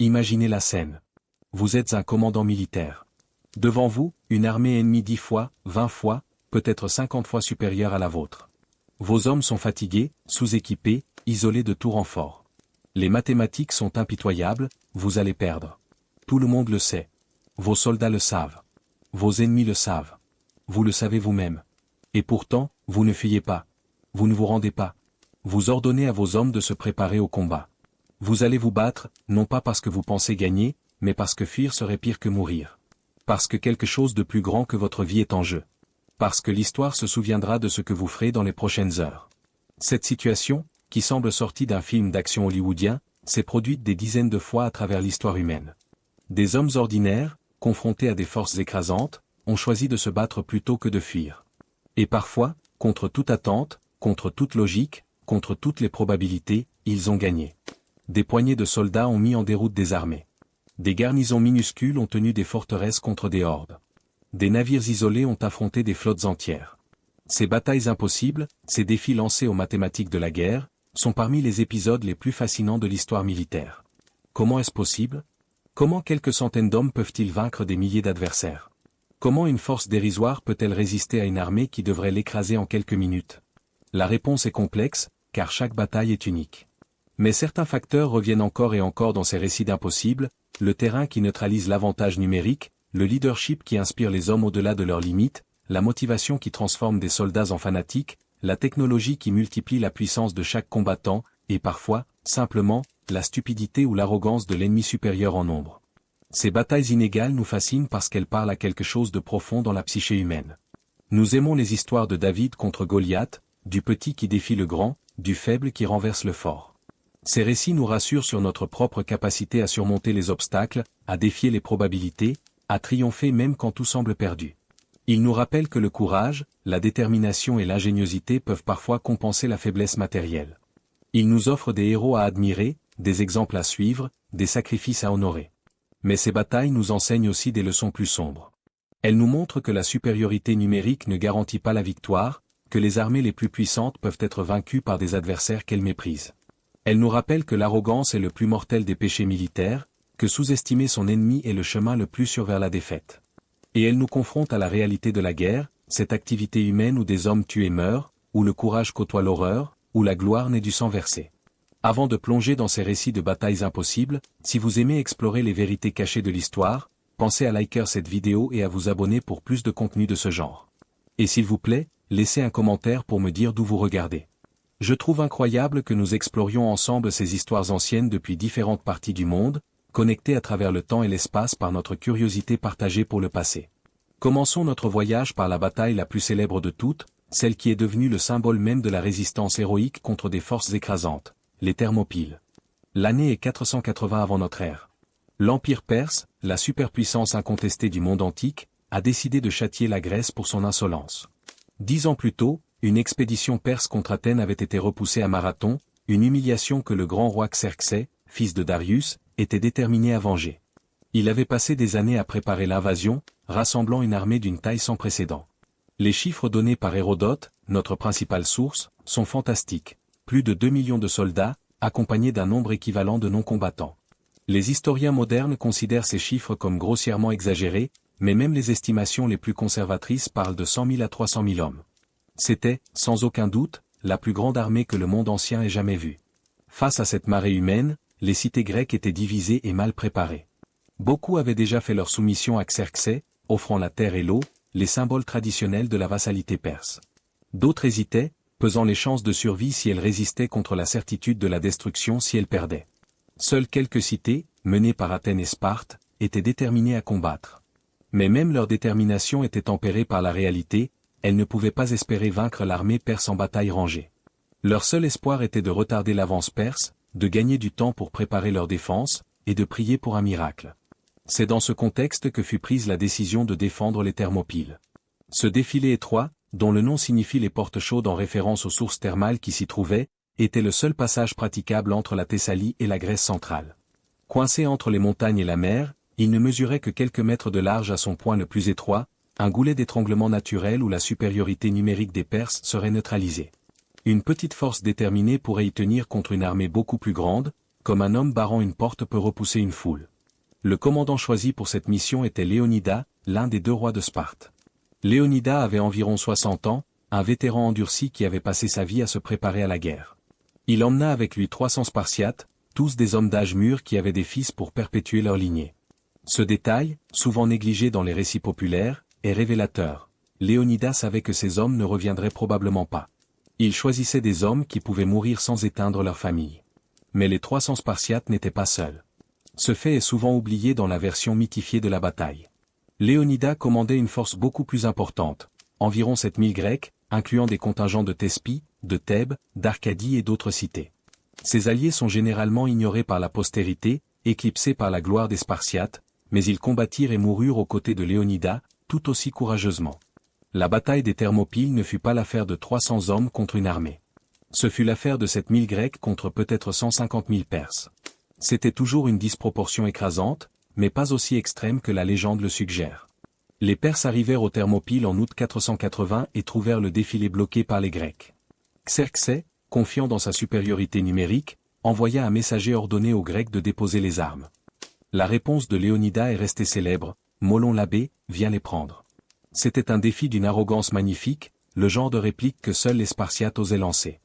Imaginez la scène. Vous êtes un commandant militaire. Devant vous, une armée ennemie 10 fois, 20 fois, peut-être 50 fois supérieure à la vôtre. Vos hommes sont fatigués, sous-équipés, isolés de tout renfort. Les mathématiques sont impitoyables, vous allez perdre. Tout le monde le sait. Vos soldats le savent. Vos ennemis le savent. Vous le savez vous-même. Et pourtant, vous ne fuyez pas. Vous ne vous rendez pas. Vous ordonnez à vos hommes de se préparer au combat. Vous allez vous battre, non pas parce que vous pensez gagner, mais parce que fuir serait pire que mourir. Parce que quelque chose de plus grand que votre vie est en jeu. Parce que l'histoire se souviendra de ce que vous ferez dans les prochaines heures. Cette situation, qui semble sortie d'un film d'action hollywoodien, s'est produite des dizaines de fois à travers l'histoire humaine. Des hommes ordinaires, confrontés à des forces écrasantes, ont choisi de se battre plutôt que de fuir. Et parfois, contre toute attente, contre toute logique, contre toutes les probabilités, ils ont gagné. Des poignées de soldats ont mis en déroute des armées. Des garnisons minuscules ont tenu des forteresses contre des hordes. Des navires isolés ont affronté des flottes entières. Ces batailles impossibles, ces défis lancés aux mathématiques de la guerre, sont parmi les épisodes les plus fascinants de l'histoire militaire. Comment est-ce possible? Comment quelques centaines d'hommes peuvent-ils vaincre des milliers d'adversaires? Comment une force dérisoire peut-elle résister à une armée qui devrait l'écraser en quelques minutes? La réponse est complexe, car chaque bataille est unique. Mais certains facteurs reviennent encore et encore dans ces récits d'impossibles, le terrain qui neutralise l'avantage numérique, le leadership qui inspire les hommes au-delà de leurs limites, la motivation qui transforme des soldats en fanatiques, la technologie qui multiplie la puissance de chaque combattant, et parfois, simplement, la stupidité ou l'arrogance de l'ennemi supérieur en nombre. Ces batailles inégales nous fascinent parce qu'elles parlent à quelque chose de profond dans la psyché humaine. Nous aimons les histoires de David contre Goliath, du petit qui défie le grand, du faible qui renverse le fort. Ces récits nous rassurent sur notre propre capacité à surmonter les obstacles, à défier les probabilités, à triompher même quand tout semble perdu. Ils nous rappellent que le courage, la détermination et l'ingéniosité peuvent parfois compenser la faiblesse matérielle. Ils nous offrent des héros à admirer, des exemples à suivre, des sacrifices à honorer. Mais ces batailles nous enseignent aussi des leçons plus sombres. Elles nous montrent que la supériorité numérique ne garantit pas la victoire, que les armées les plus puissantes peuvent être vaincues par des adversaires qu'elles méprisent. Elles nous rappellent que l'arrogance est le plus mortel des péchés militaires, que sous-estimer son ennemi est le chemin le plus sûr vers la défaite. Et elles nous confrontent à la réalité de la guerre, cette activité humaine où des hommes tuent et meurent, où le courage côtoie l'horreur, où la gloire naît du sang versé. Avant de plonger dans ces récits de batailles impossibles, si vous aimez explorer les vérités cachées de l'histoire, pensez à liker cette vidéo et à vous abonner pour plus de contenu de ce genre. Et s'il vous plaît, laissez un commentaire pour me dire d'où vous regardez. Je trouve incroyable que nous explorions ensemble ces histoires anciennes depuis différentes parties du monde, connectées à travers le temps et l'espace par notre curiosité partagée pour le passé. Commençons notre voyage par la bataille la plus célèbre de toutes, celle qui est devenue le symbole même de la résistance héroïque contre des forces écrasantes, les Thermopyles. L'année est 480 avant notre ère. L'Empire perse, la superpuissance incontestée du monde antique, a décidé de châtier la Grèce pour son insolence. 10 ans plus tôt, une expédition perse contre Athènes avait été repoussée à Marathon, une humiliation que le grand roi Xerxès, fils de Darius, était déterminé à venger. Il avait passé des années à préparer l'invasion, rassemblant une armée d'une taille sans précédent. Les chiffres donnés par Hérodote, notre principale source, sont fantastiques. Plus de 2 millions de soldats, accompagnés d'un nombre équivalent de non-combattants. Les historiens modernes considèrent ces chiffres comme grossièrement exagérés, mais même les estimations les plus conservatrices parlent de 100 000 à 300 000 hommes. C'était, sans aucun doute, la plus grande armée que le monde ancien ait jamais vue. Face à cette marée humaine, les cités grecques étaient divisées et mal préparées. Beaucoup avaient déjà fait leur soumission à Xerxès, offrant la terre et l'eau, les symboles traditionnels de la vassalité perse. D'autres hésitaient, pesant les chances de survie si elles résistaient contre la certitude de la destruction si elles perdaient. Seules quelques cités, menées par Athènes et Sparte, étaient déterminées à combattre. Mais même leur détermination était tempérée par la réalité, elles ne pouvaient pas espérer vaincre l'armée perse en bataille rangée. Leur seul espoir était de retarder l'avance perse, de gagner du temps pour préparer leur défense, et de prier pour un miracle. C'est dans ce contexte que fut prise la décision de défendre les Thermopyles. Ce défilé étroit, dont le nom signifie les portes chaudes en référence aux sources thermales qui s'y trouvaient, était le seul passage praticable entre la Thessalie et la Grèce centrale. Coincé entre les montagnes et la mer, il ne mesurait que quelques mètres de large à son point le plus étroit, un goulet d'étranglement naturel où la supériorité numérique des Perses serait neutralisée. Une petite force déterminée pourrait y tenir contre une armée beaucoup plus grande, comme un homme barrant une porte peut repousser une foule. Le commandant choisi pour cette mission était Léonidas, l'un des 2 rois de Sparte. Léonidas avait environ 60 ans, un vétéran endurci qui avait passé sa vie à se préparer à la guerre. Il emmena avec lui 300 Spartiates, tous des hommes d'âge mûr qui avaient des fils pour perpétuer leur lignée. Ce détail, souvent négligé dans les récits populaires, est révélateur. Léonidas savait que ces hommes ne reviendraient probablement pas. Il choisissait des hommes qui pouvaient mourir sans éteindre leur famille. Mais les 300 Spartiates n'étaient pas seuls. Ce fait est souvent oublié dans la version mythifiée de la bataille. Léonidas commandait une force beaucoup plus importante, environ 7000 Grecs, incluant des contingents de Thespie, de Thèbes, d'Arcadie et d'autres cités. Ces alliés sont généralement ignorés par la postérité, éclipsés par la gloire des Spartiates, mais ils combattirent et moururent aux côtés de Léonidas, tout aussi courageusement. La bataille des Thermopyles ne fut pas l'affaire de 300 hommes contre une armée. Ce fut l'affaire de 7000 Grecs contre peut-être 150 000 Perses. C'était toujours une disproportion écrasante, mais pas aussi extrême que la légende le suggère. Les Perses arrivèrent aux Thermopyles en août 480 et trouvèrent le défilé bloqué par les Grecs. Xerxès, confiant dans sa supériorité numérique, envoya un messager ordonné aux Grecs de déposer les armes. La réponse de Léonidas est restée célèbre, « Molon l'abbé, viens les prendre ». C'était un défi d'une arrogance magnifique, le genre de réplique que seuls les Spartiates osaient lancer.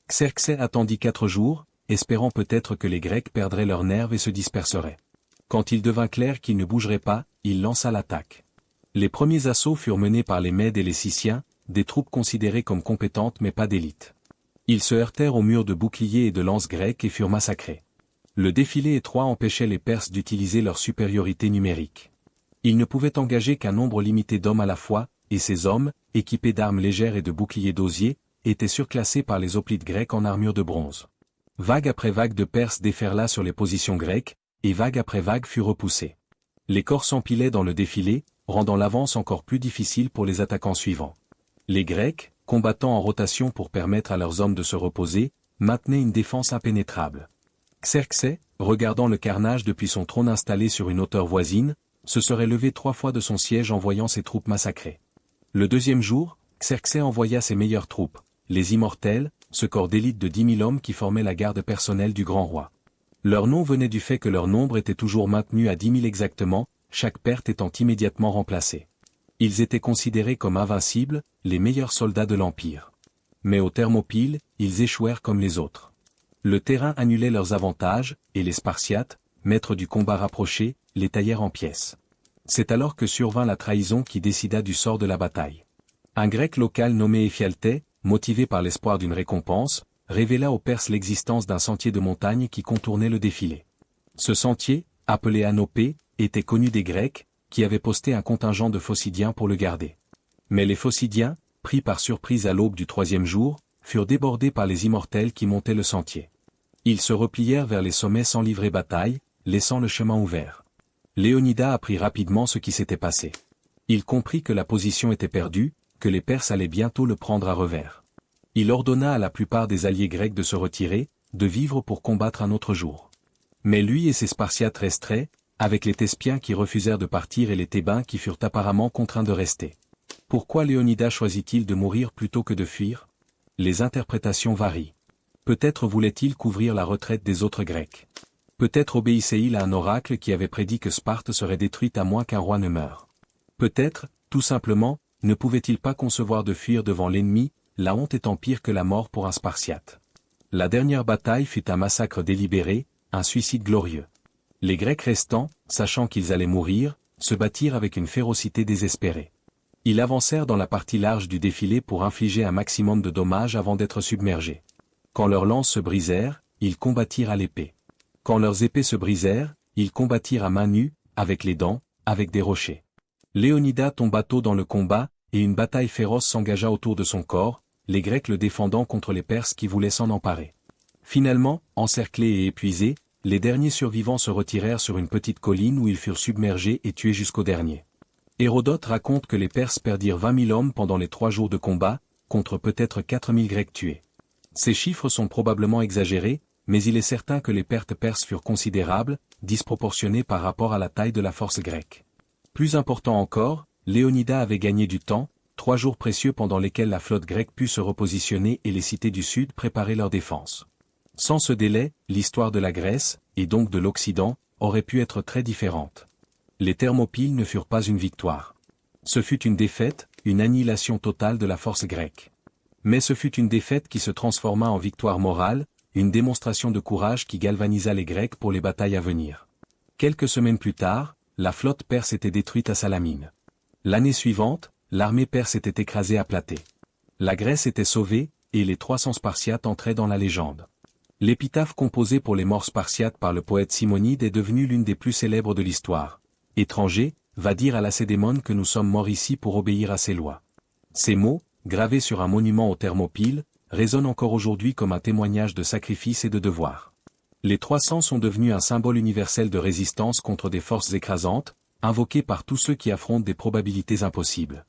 Xerxès attendit 4 jours, espérant peut-être que les Grecs perdraient leurs nerfs et se disperseraient. Quand il devint clair qu'ils ne bougeraient pas, il lança l'attaque. Les premiers assauts furent menés par les Mèdes et les Siciens, des troupes considérées comme compétentes mais pas d'élite. Ils se heurtèrent aux murs de boucliers et de lances grecs et furent massacrés. Le défilé étroit empêchait les Perses d'utiliser leur supériorité numérique. Ils ne pouvaient engager qu'un nombre limité d'hommes à la fois, et ces hommes, équipés d'armes légères et de boucliers d'osier, étaient surclassés par les hoplites grecs en armure de bronze. Vague après vague de Perses déferla sur les positions grecques, et vague après vague fut repoussée. Les corps s'empilaient dans le défilé, rendant l'avance encore plus difficile pour les attaquants suivants. Les Grecs, combattant en rotation pour permettre à leurs hommes de se reposer, maintenaient une défense impénétrable. Xerxès, regardant le carnage depuis son trône installé sur une hauteur voisine, se serait levé 3 fois de son siège en voyant ses troupes massacrées. Le 2e jour, Xerxès envoya ses meilleures troupes, les Immortels, ce corps d'élite de 10 000 hommes qui formait la garde personnelle du grand roi. Leur nom venait du fait que leur nombre était toujours maintenu à 10 000 exactement, chaque perte étant immédiatement remplacée. Ils étaient considérés comme invincibles, les meilleurs soldats de l'Empire. Mais aux Thermopyles, ils échouèrent comme les autres. Le terrain annulait leurs avantages, et les Spartiates, maîtres du combat rapproché, les taillèrent en pièces. C'est alors que survint la trahison qui décida du sort de la bataille. Un Grec local nommé Éphialtès, motivé par l'espoir d'une récompense, révéla aux Perses l'existence d'un sentier de montagne qui contournait le défilé. Ce sentier, appelé Anopé, était connu des Grecs, qui avaient posté un contingent de Phocidiens pour le garder. Mais les Phocidiens, pris par surprise à l'aube du 3e jour, furent débordés par les Immortels qui montaient le sentier. Ils se replièrent vers les sommets sans livrer bataille, laissant le chemin ouvert. Léonidas apprit rapidement ce qui s'était passé. Il comprit que la position était perdue, que les Perses allaient bientôt le prendre à revers. Il ordonna à la plupart des alliés grecs de se retirer, de vivre pour combattre un autre jour. Mais lui et ses Spartiates resteraient, avec les Thespiens qui refusèrent de partir et les Thébains qui furent apparemment contraints de rester. Pourquoi Léonidas choisit-il de mourir plutôt que de fuir? Les interprétations varient. Peut-être voulait-il couvrir la retraite des autres Grecs. Peut-être obéissait-il à un oracle qui avait prédit que Sparte serait détruite à moins qu'un roi ne meure. Peut-être, tout simplement, ne pouvait-il pas concevoir de fuir devant l'ennemi, la honte étant pire que la mort pour un Spartiate. La dernière bataille fut un massacre délibéré, un suicide glorieux. Les Grecs restants, sachant qu'ils allaient mourir, se battirent avec une férocité désespérée. Ils avancèrent dans la partie large du défilé pour infliger un maximum de dommages avant d'être submergés. Quand leurs lances se brisèrent, ils combattirent à l'épée. Quand leurs épées se brisèrent, ils combattirent à main nue, avec les dents, avec des rochers. Léonidas tomba tôt dans le combat, et une bataille féroce s'engagea autour de son corps, les Grecs le défendant contre les Perses qui voulaient s'en emparer. Finalement, encerclés et épuisés, les derniers survivants se retirèrent sur une petite colline où ils furent submergés et tués jusqu'au dernier. Hérodote raconte que les Perses perdirent 20 000 hommes pendant les 3 jours de combat, contre peut-être 4 000 Grecs tués. Ces chiffres sont probablement exagérés, mais il est certain que les pertes perses furent considérables, disproportionnées par rapport à la taille de la force grecque. Plus important encore, Léonidas avait gagné du temps, 3 jours précieux pendant lesquels la flotte grecque put se repositionner et les cités du sud préparer leur défense. Sans ce délai, l'histoire de la Grèce, et donc de l'Occident, aurait pu être très différente. Les Thermopyles ne furent pas une victoire. Ce fut une défaite, une annihilation totale de la force grecque. Mais ce fut une défaite qui se transforma en victoire morale, une démonstration de courage qui galvanisa les Grecs pour les batailles à venir. Quelques semaines plus tard, la flotte perse était détruite à Salamine. L'année suivante, l'armée perse était écrasée à Platée. La Grèce était sauvée, et les 300 Spartiates entraient dans la légende. L'épitaphe composée pour les morts spartiates par le poète Simonide est devenue l'une des plus célèbres de l'histoire. « Étranger, va dire à Lacédémone que nous sommes morts ici pour obéir à ses lois. » Ces mots, gravés sur un monument aux Thermopyles, résonnent encore aujourd'hui comme un témoignage de sacrifice et de devoir. Les 300 sont devenus un symbole universel de résistance contre des forces écrasantes, invoquées par tous ceux qui affrontent des probabilités impossibles.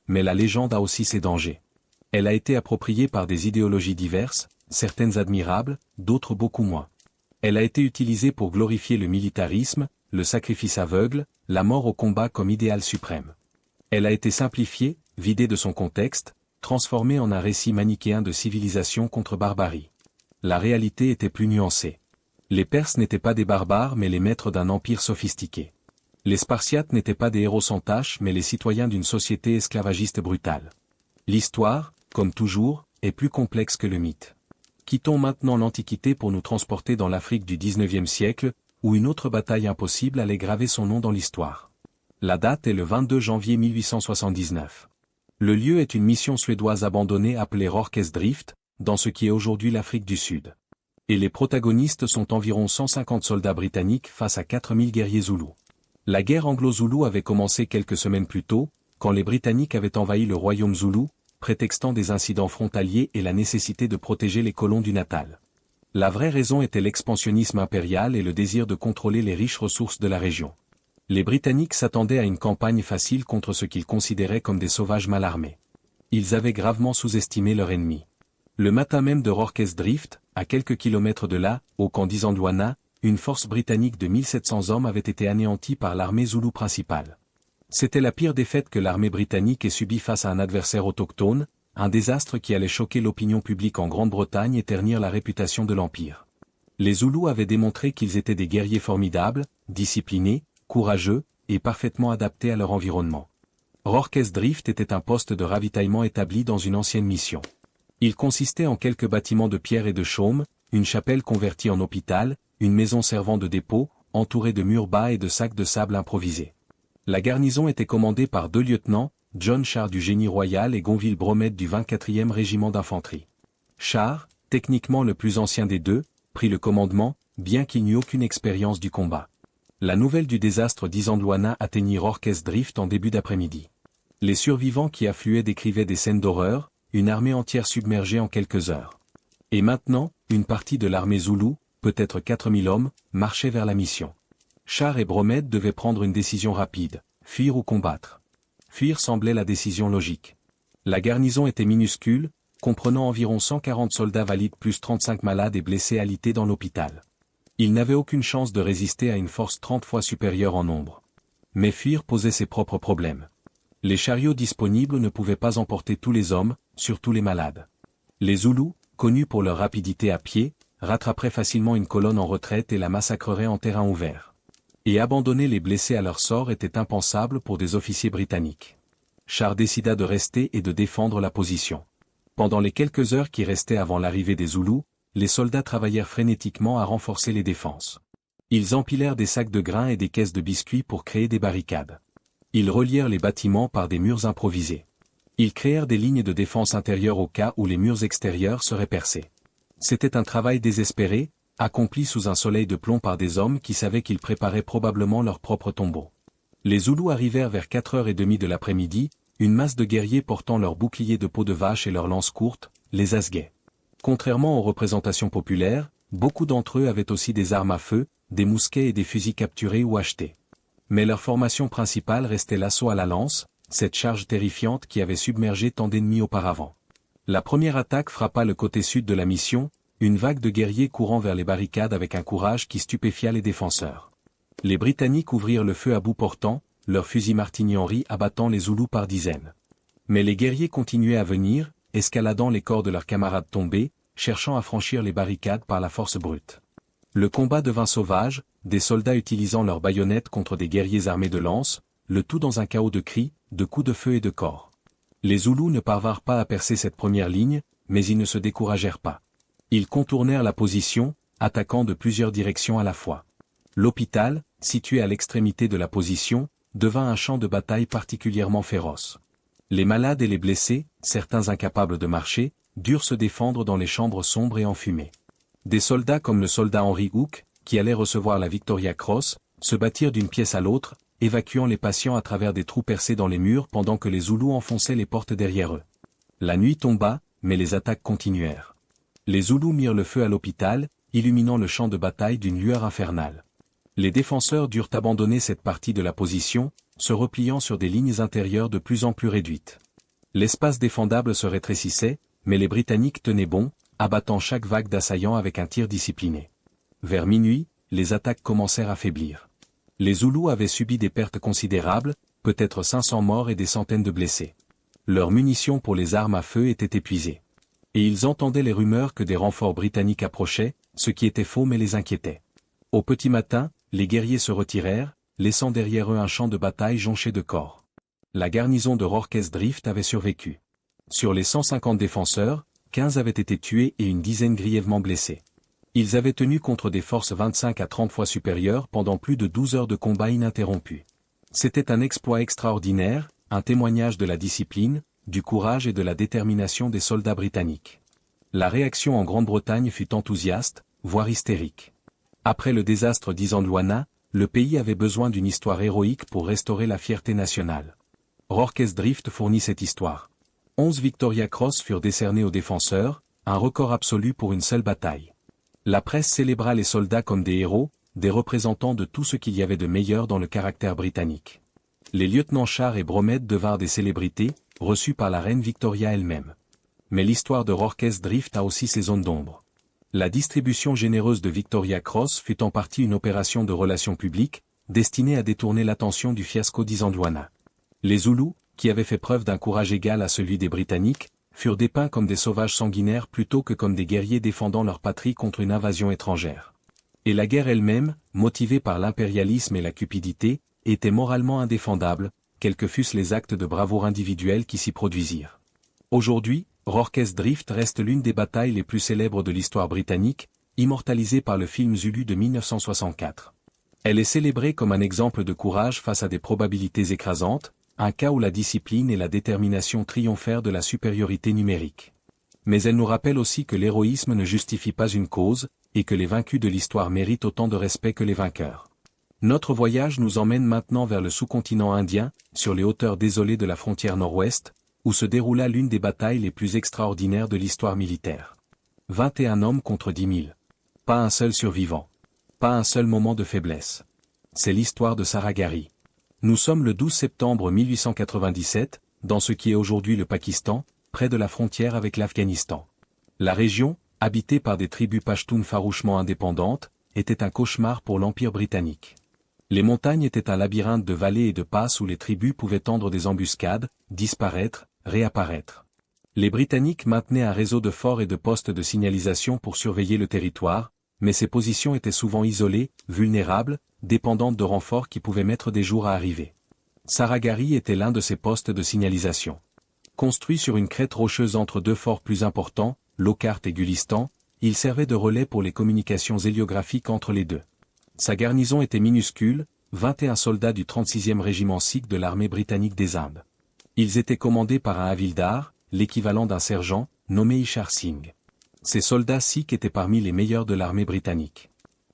Mais la légende a aussi ses dangers. Elle a été appropriée par des idéologies diverses, certaines admirables, d'autres beaucoup moins. Elle a été utilisée pour glorifier le militarisme, le sacrifice aveugle, la mort au combat comme idéal suprême. Elle a été simplifiée, vidée de son contexte, transformée en un récit manichéen de civilisation contre barbarie. La réalité était plus nuancée. Les Perses n'étaient pas des barbares mais les maîtres d'un empire sophistiqué. Les Spartiates n'étaient pas des héros sans tache mais les citoyens d'une société esclavagiste brutale. L'histoire, comme toujours, est plus complexe que le mythe. Quittons maintenant l'Antiquité pour nous transporter dans l'Afrique du XIXe siècle, où une autre bataille impossible allait graver son nom dans l'histoire. La date est le 22 janvier 1879. Le lieu est une mission suédoise abandonnée appelée Rorkersdrift, dans ce qui est aujourd'hui l'Afrique du Sud. Et les protagonistes sont environ 150 soldats britanniques face à 4000 guerriers zoulous. La guerre anglo-zoulou avait commencé quelques semaines plus tôt, quand les Britanniques avaient envahi le royaume zoulou, prétextant des incidents frontaliers et la nécessité de protéger les colons du Natal. La vraie raison était l'expansionnisme impérial et le désir de contrôler les riches ressources de la région. Les Britanniques s'attendaient à une campagne facile contre ce qu'ils considéraient comme des sauvages mal armés. Ils avaient gravement sous-estimé leur ennemi. Le matin même de Rorkersdrift, à quelques kilomètres de là, au camp d'Isandlwana, une force britannique de 1700 hommes avait été anéantie par l'armée zoulou principale. C'était la pire défaite que l'armée britannique ait subie face à un adversaire autochtone, un désastre qui allait choquer l'opinion publique en Grande-Bretagne et ternir la réputation de l'Empire. Les Zoulous avaient démontré qu'ils étaient des guerriers formidables, disciplinés, courageux, et parfaitement adaptés à leur environnement. Rorkersdrift était un poste de ravitaillement établi dans une ancienne mission. Il consistait en quelques bâtiments de pierre et de chaume, une chapelle convertie en hôpital, une maison servant de dépôt, entourée de murs bas et de sacs de sable improvisés. La garnison était commandée par 2 lieutenants, John Char du Génie royal et Gonville Bromette du 24e régiment d'infanterie. Char, techniquement le plus ancien des deux, prit le commandement, bien qu'il n'eût aucune expérience du combat. La nouvelle du désastre d'Isandlwana atteignit Rorkersdrift en début d'après-midi. Les survivants qui affluaient décrivaient des scènes d'horreur, une armée entière submergée en quelques heures. Et maintenant, une partie de l'armée zoulou, peut-être 4000 hommes, marchait vers la mission. Char et Bromette devaient prendre une décision rapide, fuir ou combattre. Fuir semblait la décision logique. La garnison était minuscule, comprenant environ 140 soldats valides plus 35 malades et blessés alités dans l'hôpital. Ils n'avaient aucune chance de résister à une force 30 fois supérieure en nombre. Mais fuir posait ses propres problèmes. Les chariots disponibles ne pouvaient pas emporter tous les hommes, surtout les malades. Les Zoulous, connus pour leur rapidité à pied, rattraperaient facilement une colonne en retraite et la massacreraient en terrain ouvert. Et abandonner les blessés à leur sort était impensable pour des officiers britanniques. Char décida de rester et de défendre la position. Pendant les quelques heures qui restaient avant l'arrivée des Zoulous, les soldats travaillèrent frénétiquement à renforcer les défenses. Ils empilèrent des sacs de grains et des caisses de biscuits pour créer des barricades. Ils relièrent les bâtiments par des murs improvisés. Ils créèrent des lignes de défense intérieure au cas où les murs extérieurs seraient percés. C'était un travail désespéré, accompli sous un soleil de plomb par des hommes qui savaient qu'ils préparaient probablement leur propre tombeau. Les Zoulous arrivèrent vers 4h30 de l'après-midi, une masse de guerriers portant leurs boucliers de peau de vache et leurs lances courtes, les asguets. Contrairement aux représentations populaires, beaucoup d'entre eux avaient aussi des armes à feu, des mousquets et des fusils capturés ou achetés. Mais leur formation principale restait l'assaut à la lance, cette charge terrifiante qui avait submergé tant d'ennemis auparavant. La première attaque frappa le côté sud de la mission, une vague de guerriers courant vers les barricades avec un courage qui stupéfia les défenseurs. Les Britanniques ouvrirent le feu à bout portant, leurs fusils Martini-Henry abattant les Zoulous par dizaines. Mais les guerriers continuaient à venir, escaladant les corps de leurs camarades tombés, cherchant à franchir les barricades par la force brute. Le combat devint sauvage, des soldats utilisant leurs baïonnettes contre des guerriers armés de lances, le tout dans un chaos de cris, de coups de feu et de cors. Les Zoulous ne parvinrent pas à percer cette première ligne, mais ils ne se découragèrent pas. Ils contournèrent la position, attaquant de plusieurs directions à la fois. L'hôpital, situé à l'extrémité de la position, devint un champ de bataille particulièrement féroce. Les malades et les blessés, certains incapables de marcher, durent se défendre dans les chambres sombres et enfumées. Des soldats comme le soldat Henry Hook, qui allait recevoir la Victoria Cross, se battirent d'une pièce à l'autre, évacuant les patients à travers des trous percés dans les murs pendant que les Zoulous enfonçaient les portes derrière eux. La nuit tomba, mais les attaques continuèrent. Les Zoulous mirent le feu à l'hôpital, illuminant le champ de bataille d'une lueur infernale. Les défenseurs durent abandonner cette partie de la position, se repliant sur des lignes intérieures de plus en plus réduites. L'espace défendable se rétrécissait, mais les Britanniques tenaient bon, abattant chaque vague d'assaillants avec un tir discipliné. Vers minuit, les attaques commencèrent à faiblir. Les Zoulous avaient subi des pertes considérables, peut-être 500 morts et des centaines de blessés. Leurs munitions pour les armes à feu étaient épuisées. Et ils entendaient les rumeurs que des renforts britanniques approchaient, ce qui était faux mais les inquiétait. Au petit matin, les guerriers se retirèrent, laissant derrière eux un champ de bataille jonché de corps. La garnison de Rorke's Drift avait survécu. Sur les 150 défenseurs, 15 avaient été tués et une dizaine grièvement blessés. Ils avaient tenu contre des forces 25 à 30 fois supérieures pendant plus de 12 heures de combat ininterrompu. C'était un exploit extraordinaire, un témoignage de la discipline, du courage et de la détermination des soldats britanniques. La réaction en Grande-Bretagne fut enthousiaste, voire hystérique. Après le désastre d'Isandlwana, le pays avait besoin d'une histoire héroïque pour restaurer la fierté nationale. Rorke's Drift fournit cette histoire. 11 Victoria Cross furent décernés aux défenseurs, un record absolu pour une seule bataille. La presse célébra les soldats comme des héros, des représentants de tout ce qu'il y avait de meilleur dans le caractère britannique. Les lieutenants Char et Bromhead devinrent des célébrités, reçus par la reine Victoria elle-même. Mais l'histoire de Rorke's Drift a aussi ses zones d'ombre. La distribution généreuse de Victoria Cross fut en partie une opération de relations publiques, destinée à détourner l'attention du fiasco d'Isandlwana. Les Zoulous, qui avaient fait preuve d'un courage égal à celui des Britanniques, furent dépeints comme des sauvages sanguinaires plutôt que comme des guerriers défendant leur patrie contre une invasion étrangère. Et la guerre elle-même, motivée par l'impérialisme et la cupidité, était moralement indéfendable, quels que fussent les actes de bravoure individuels qui s'y produisirent. Aujourd'hui, Rorke's Drift reste l'une des batailles les plus célèbres de l'histoire britannique, immortalisée par le film Zulu de 1964. Elle est célébrée comme un exemple de courage face à des probabilités écrasantes, un cas où la discipline et la détermination triomphèrent de la supériorité numérique. Mais elle nous rappelle aussi que l'héroïsme ne justifie pas une cause, et que les vaincus de l'histoire méritent autant de respect que les vainqueurs. Notre voyage nous emmène maintenant vers le sous-continent indien, sur les hauteurs désolées de la frontière nord-ouest, où se déroula l'une des batailles les plus extraordinaires de l'histoire militaire. 21 hommes contre 10 000. Pas un seul survivant. Pas un seul moment de faiblesse. C'est l'histoire de Saragari. Nous sommes le 12 septembre 1897, dans ce qui est aujourd'hui le Pakistan, près de la frontière avec l'Afghanistan. La région, habitée par des tribus pashtunes farouchement indépendantes, était un cauchemar pour l'Empire britannique. Les montagnes étaient un labyrinthe de vallées et de passes où les tribus pouvaient tendre des embuscades, disparaître, réapparaître. Les Britanniques maintenaient un réseau de forts et de postes de signalisation pour surveiller le territoire, mais ces positions étaient souvent isolées, vulnérables, dépendantes de renforts qui pouvaient mettre des jours à arriver. Saragari était l'un de ces postes de signalisation. Construit sur une crête rocheuse entre deux forts plus importants, Lockhart et Gulistan, il servait de relais pour les communications héliographiques entre les deux. Sa garnison était minuscule, 21 soldats du 36e régiment sikh de l'armée britannique des Indes. Ils étaient commandés par un havildar, l'équivalent d'un sergent, nommé Ishar Singh. Ces soldats sikhs étaient parmi les meilleurs de l'armée britannique.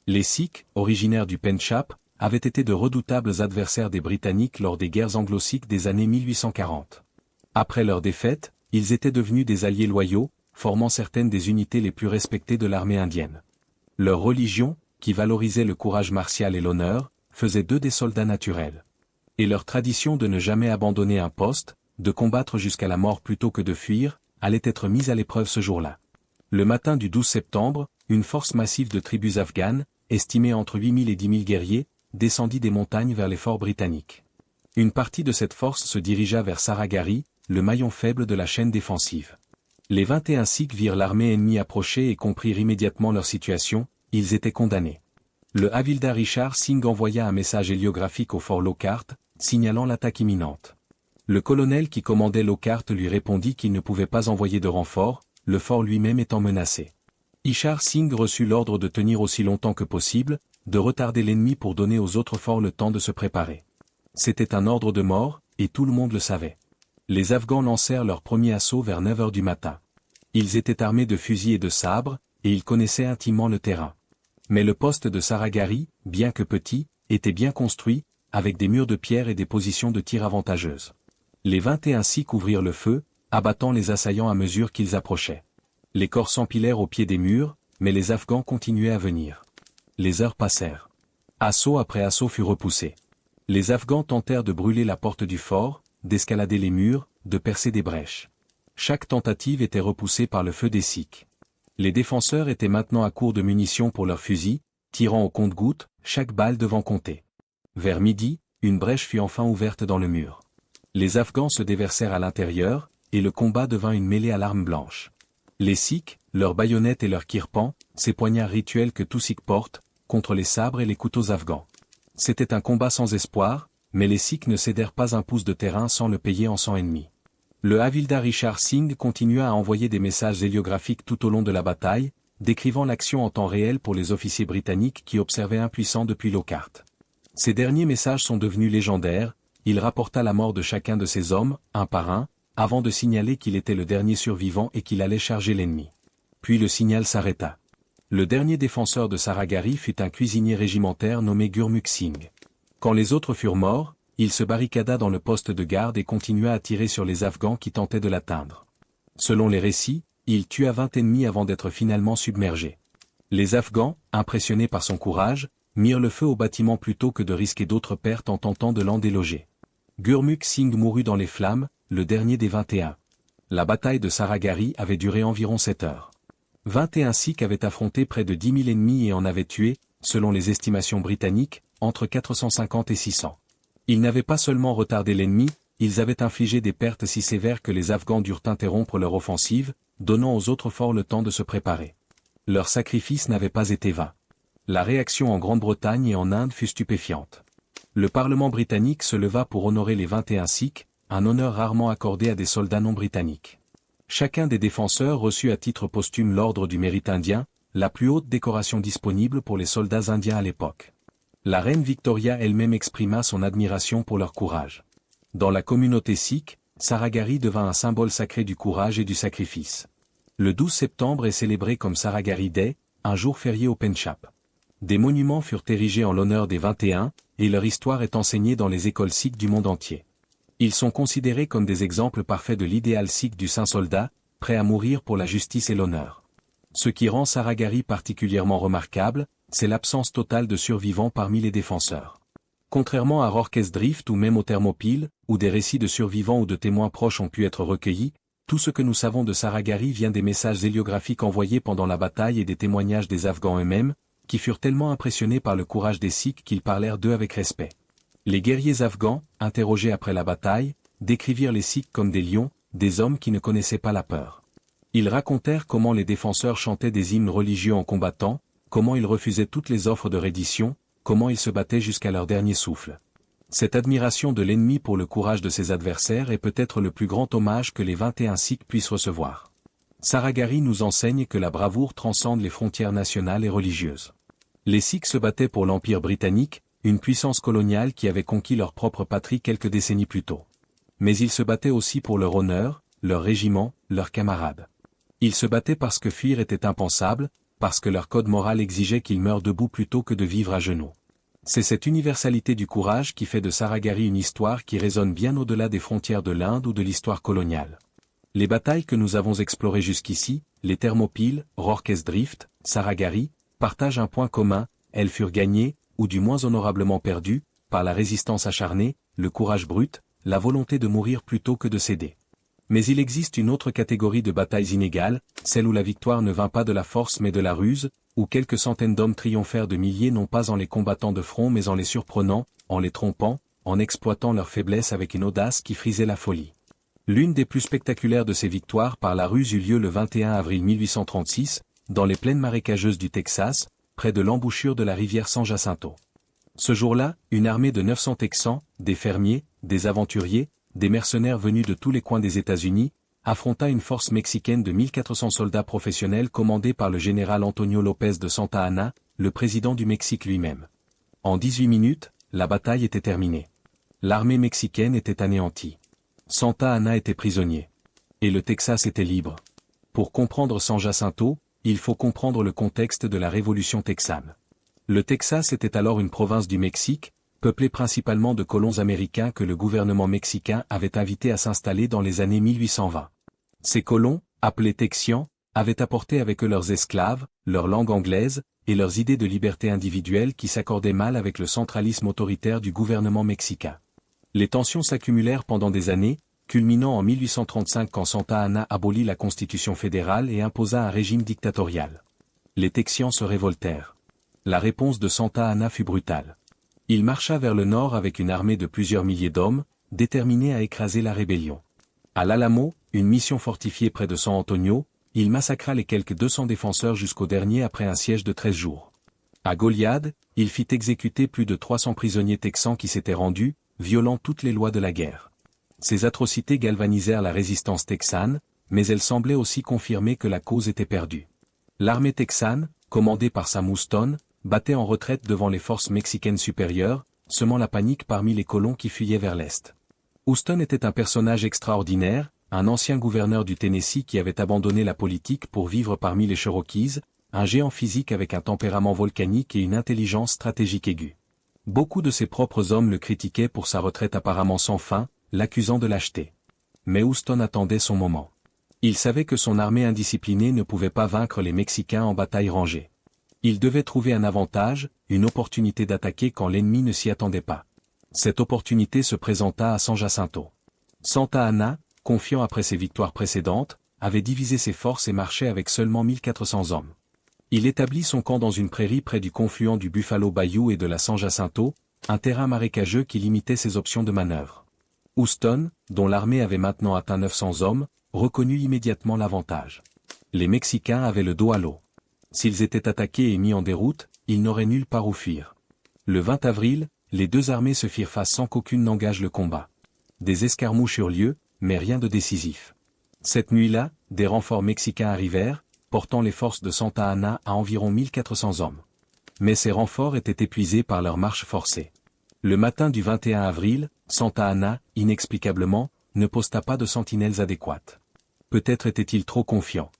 Les Sikhs, originaires du Pendjab, avaient été de redoutables adversaires des Britanniques lors des guerres anglo-sikhs des années 1840. Après leur défaite, ils étaient devenus des alliés loyaux, formant certaines des unités les plus respectées de l'armée indienne. Leur religion, qui valorisait le courage martial et l'honneur, faisait d'eux des soldats naturels. Et leur tradition de ne jamais abandonner un poste, de combattre jusqu'à la mort plutôt que de fuir, allait être mise à l'épreuve ce jour-là. Le matin du 12 septembre, une force massive de tribus afghanes, estimée entre 8 000 et 10 000 guerriers, descendit des montagnes vers les forts britanniques. Une partie de cette force se dirigea vers Saragari, le maillon faible de la chaîne défensive. Les 21 Sikhs virent l'armée ennemie approcher et comprirent immédiatement leur situation, ils étaient condamnés. Le havildar Ishar Singh envoya un message héliographique au fort Lockhart, signalant l'attaque imminente. Le colonel qui commandait Lockhart lui répondit qu'il ne pouvait pas envoyer de renfort, le fort lui-même étant menacé. Ishar Singh reçut l'ordre de tenir aussi longtemps que possible, de retarder l'ennemi pour donner aux autres forts le temps de se préparer. C'était un ordre de mort, et tout le monde le savait. Les Afghans lancèrent leur premier assaut vers 9 heures du matin. Ils étaient armés de fusils et de sabres, et ils connaissaient intimement le terrain. Mais le poste de Saragari, bien que petit, était bien construit, avec des murs de pierre et des positions de tir avantageuses. Les 21 Sikhs ouvrirent le feu, abattant les assaillants à mesure qu'ils approchaient. Les corps s'empilèrent au pied des murs, mais les Afghans continuaient à venir. Les heures passèrent. Assaut après assaut fut repoussé. Les Afghans tentèrent de brûler la porte du fort, d'escalader les murs, de percer des brèches. Chaque tentative était repoussée par le feu des Sikhs. Les défenseurs étaient maintenant à court de munitions pour leurs fusils, tirant au compte-gouttes, chaque balle devant compter. Vers midi, une brèche fut enfin ouverte dans le mur. Les Afghans se déversèrent à l'intérieur, et le combat devint une mêlée à l'arme blanche. Les Sikhs, leurs baïonnettes et leurs kirpans, ces poignards rituels que tout Sikh porte, contre les sabres et les couteaux afghans. C'était un combat sans espoir, mais les Sikhs ne cédèrent pas un pouce de terrain sans le payer en sang ennemi. Le havildar Ishar Singh continua à envoyer des messages héliographiques tout au long de la bataille, décrivant l'action en temps réel pour les officiers britanniques qui observaient impuissants depuis Lockhart. Ces derniers messages sont devenus légendaires, il rapporta la mort de chacun de ses hommes, un par un, avant de signaler qu'il était le dernier survivant et qu'il allait charger l'ennemi. Puis le signal s'arrêta. Le dernier défenseur de Saragari fut un cuisinier régimentaire nommé Gurmukh Singh. Quand les autres furent morts, il se barricada dans le poste de garde et continua à tirer sur les Afghans qui tentaient de l'atteindre. Selon les récits, il tua 20 ennemis avant d'être finalement submergé. Les Afghans, impressionnés par son courage, mirent le feu au bâtiment plutôt que de risquer d'autres pertes en tentant de l'en déloger. Gurmukh Singh mourut dans les flammes, le dernier des 21. La bataille de Saragari avait duré environ 7 heures. 21 Sikhs avaient affronté près de 10 000 ennemis et en avaient tué, selon les estimations britanniques, entre 450 et 600. Ils n'avaient pas seulement retardé l'ennemi, ils avaient infligé des pertes si sévères que les Afghans durent interrompre leur offensive, donnant aux autres forts le temps de se préparer. Leur sacrifice n'avait pas été vain. La réaction en Grande-Bretagne et en Inde fut stupéfiante. Le Parlement britannique se leva pour honorer les 21 Sikhs, un honneur rarement accordé à des soldats non britanniques. Chacun des défenseurs reçut à titre posthume l'Ordre du Mérite indien, la plus haute décoration disponible pour les soldats indiens à l'époque. La reine Victoria elle-même exprima son admiration pour leur courage. Dans la communauté sikh, Saragari devint un symbole sacré du courage et du sacrifice. Le 12 septembre est célébré comme Saragari Day, un jour férié au Pendjab. Des monuments furent érigés en l'honneur des 21, et leur histoire est enseignée dans les écoles sikhs du monde entier. Ils sont considérés comme des exemples parfaits de l'idéal sikh du saint soldat, prêt à mourir pour la justice et l'honneur. Ce qui rend Saragari particulièrement remarquable, c'est l'absence totale de survivants parmi les défenseurs. Contrairement à Rorke's Drift ou même aux Thermopyles, où des récits de survivants ou de témoins proches ont pu être recueillis, tout ce que nous savons de Saragari vient des messages héliographiques envoyés pendant la bataille et des témoignages des Afghans eux-mêmes, qui furent tellement impressionnés par le courage des Sikhs qu'ils parlèrent d'eux avec respect. Les guerriers afghans, interrogés après la bataille, décrivirent les Sikhs comme des lions, des hommes qui ne connaissaient pas la peur. Ils racontèrent comment les défenseurs chantaient des hymnes religieux en combattant, comment ils refusaient toutes les offres de reddition, comment ils se battaient jusqu'à leur dernier souffle. Cette admiration de l'ennemi pour le courage de ses adversaires est peut-être le plus grand hommage que les 21 Sikhs puissent recevoir. Saragari nous enseigne que la bravoure transcende les frontières nationales et religieuses. Les Sikhs se battaient pour l'Empire britannique, une puissance coloniale qui avait conquis leur propre patrie quelques décennies plus tôt. Mais ils se battaient aussi pour leur honneur, leur régiment, leurs camarades. Ils se battaient parce que fuir était impensable, parce que leur code moral exigeait qu'ils meurent debout plutôt que de vivre à genoux. C'est cette universalité du courage qui fait de Saragari une histoire qui résonne bien au-delà des frontières de l'Inde ou de l'histoire coloniale. Les batailles que nous avons explorées jusqu'ici, les Thermopyles, Rorke's Drift, Saragari, partagent un point commun, elles furent gagnées, ou du moins honorablement perdues, par la résistance acharnée, le courage brut, la volonté de mourir plutôt que de céder. Mais il existe une autre catégorie de batailles inégales, celle où la victoire ne vint pas de la force mais de la ruse, où quelques centaines d'hommes triomphèrent de milliers non pas en les combattant de front mais en les surprenant, en les trompant, en exploitant leur faiblesse avec une audace qui frisait la folie. L'une des plus spectaculaires de ces victoires par la ruse eut lieu le 21 avril 1836, dans les plaines marécageuses du Texas, près de l'embouchure de la rivière San Jacinto. Ce jour-là, une armée de 900 Texans, des fermiers, des aventuriers, des mercenaires venus de tous les coins des États-Unis, affronta une force mexicaine de 1400 soldats professionnels commandés par le général Antonio López de Santa Anna, le président du Mexique lui-même. En 18 minutes, la bataille était terminée. L'armée mexicaine était anéantie. Santa Anna était prisonnier. Et le Texas était libre. Pour comprendre San Jacinto, il faut comprendre le contexte de la révolution texane. Le Texas était alors une province du Mexique, peuplée principalement de colons américains que le gouvernement mexicain avait invités à s'installer dans les années 1820. Ces colons, appelés Texians, avaient apporté avec eux leurs esclaves, leur langue anglaise, et leurs idées de liberté individuelle qui s'accordaient mal avec le centralisme autoritaire du gouvernement mexicain. Les tensions s'accumulèrent pendant des années, culminant en 1835 quand Santa Anna abolit la Constitution fédérale et imposa un régime dictatorial. Les Texians se révoltèrent. La réponse de Santa Anna fut brutale. Il marcha vers le nord avec une armée de plusieurs milliers d'hommes, déterminés à écraser la rébellion. À l'Alamo, une mission fortifiée près de San Antonio, il massacra les quelques 200 défenseurs jusqu'au dernier après un siège de 13 jours. À Goliad, il fit exécuter plus de 300 prisonniers texans qui s'étaient rendus, violant toutes les lois de la guerre. Ces atrocités galvanisèrent la résistance texane, mais elles semblaient aussi confirmer que la cause était perdue. L'armée texane, commandée par Sam Houston, battait en retraite devant les forces mexicaines supérieures, semant la panique parmi les colons qui fuyaient vers l'est. Houston était un personnage extraordinaire, un ancien gouverneur du Tennessee qui avait abandonné la politique pour vivre parmi les Cherokees, un géant physique avec un tempérament volcanique et une intelligence stratégique aiguë. Beaucoup de ses propres hommes le critiquaient pour sa retraite apparemment sans fin, l'accusant de lâcheté. Mais Houston attendait son moment. Il savait que son armée indisciplinée ne pouvait pas vaincre les Mexicains en bataille rangée. Il devait trouver un avantage, une opportunité d'attaquer quand l'ennemi ne s'y attendait pas. Cette opportunité se présenta à San Jacinto. Santa Anna, confiant après ses victoires précédentes, avait divisé ses forces et marchait avec seulement 1400 hommes. Il établit son camp dans une prairie près du confluent du Buffalo Bayou et de la San Jacinto, un terrain marécageux qui limitait ses options de manœuvre. Houston, dont l'armée avait maintenant atteint 900 hommes, reconnut immédiatement l'avantage. Les Mexicains avaient le dos à l'eau. S'ils étaient attaqués et mis en déroute, ils n'auraient nulle part où fuir. Le 20 avril, les deux armées se firent face sans qu'aucune n'engage le combat. Des escarmouches eurent lieu, mais rien de décisif. Cette nuit-là, des renforts mexicains arrivèrent, portant les forces de Santa Anna à environ 1400 hommes. Mais ces renforts étaient épuisés par leur marche forcée. Le matin du 21 avril, Santa Anna, inexplicablement, ne posta pas de sentinelles adéquates. Peut-être était-il trop confiant.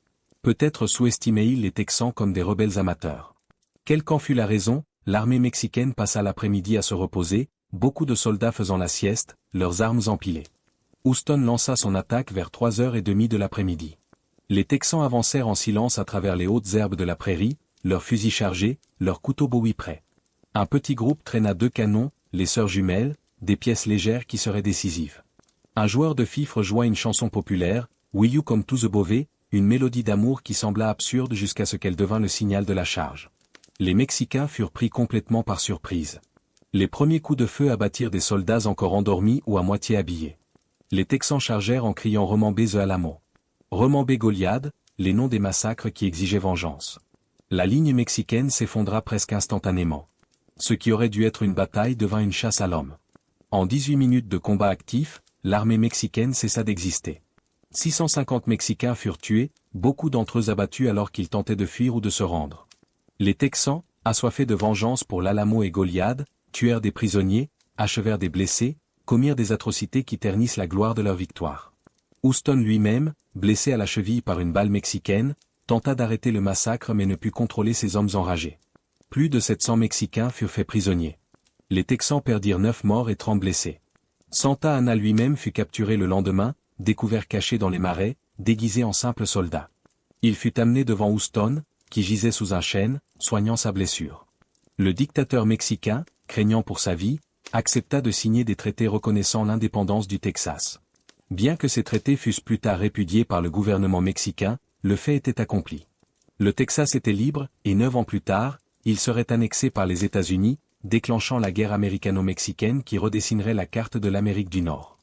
Peut-être sous-estimait-il les Texans comme des rebelles amateurs. Quelle qu'en fût la raison, l'armée mexicaine passa l'après-midi à se reposer, beaucoup de soldats faisant la sieste, leurs armes empilées. Houston lança son attaque vers 3h30 de l'après-midi. Les Texans avancèrent en silence à travers les hautes herbes de la prairie, leurs fusils chargés, leurs couteaux bowie prêts. Un petit groupe traîna 2 canons, les sœurs jumelles, des pièces légères qui seraient décisives. Un joueur de fifre joua une chanson populaire, Will You Come to the Bove, une mélodie d'amour qui sembla absurde jusqu'à ce qu'elle devint le signal de la charge. Les Mexicains furent pris complètement par surprise. Les premiers coups de feu abattirent des soldats encore endormis ou à moitié habillés. Les Texans chargèrent en criant Remembez the Alamo. Remembez Goliad, les noms des massacres qui exigeaient vengeance. La ligne mexicaine s'effondra presque instantanément. Ce qui aurait dû être une bataille devint une chasse à l'homme. En 18 minutes de combat actif, l'armée mexicaine cessa d'exister. 650 Mexicains furent tués, beaucoup d'entre eux abattus alors qu'ils tentaient de fuir ou de se rendre. Les Texans, assoiffés de vengeance pour l'Alamo et Goliad, tuèrent des prisonniers, achevèrent des blessés, commirent des atrocités qui ternissent la gloire de leur victoire. Houston lui-même, blessé à la cheville par une balle mexicaine, tenta d'arrêter le massacre mais ne put contrôler ses hommes enragés. Plus de 700 Mexicains furent faits prisonniers. Les Texans perdirent 9 morts et 30 blessés. Santa Anna lui-même fut capturé le lendemain, découvert caché dans les marais, déguisé en simple soldat. Il fut amené devant Houston, qui gisait sous un chêne, soignant sa blessure. Le dictateur mexicain, craignant pour sa vie, accepta de signer des traités reconnaissant l'indépendance du Texas. Bien que ces traités fussent plus tard répudiés par le gouvernement mexicain, le fait était accompli. Le Texas était libre, et 9 ans plus tard, il serait annexé par les États-Unis, déclenchant la guerre américano-mexicaine qui redessinerait la carte de l'Amérique du Nord.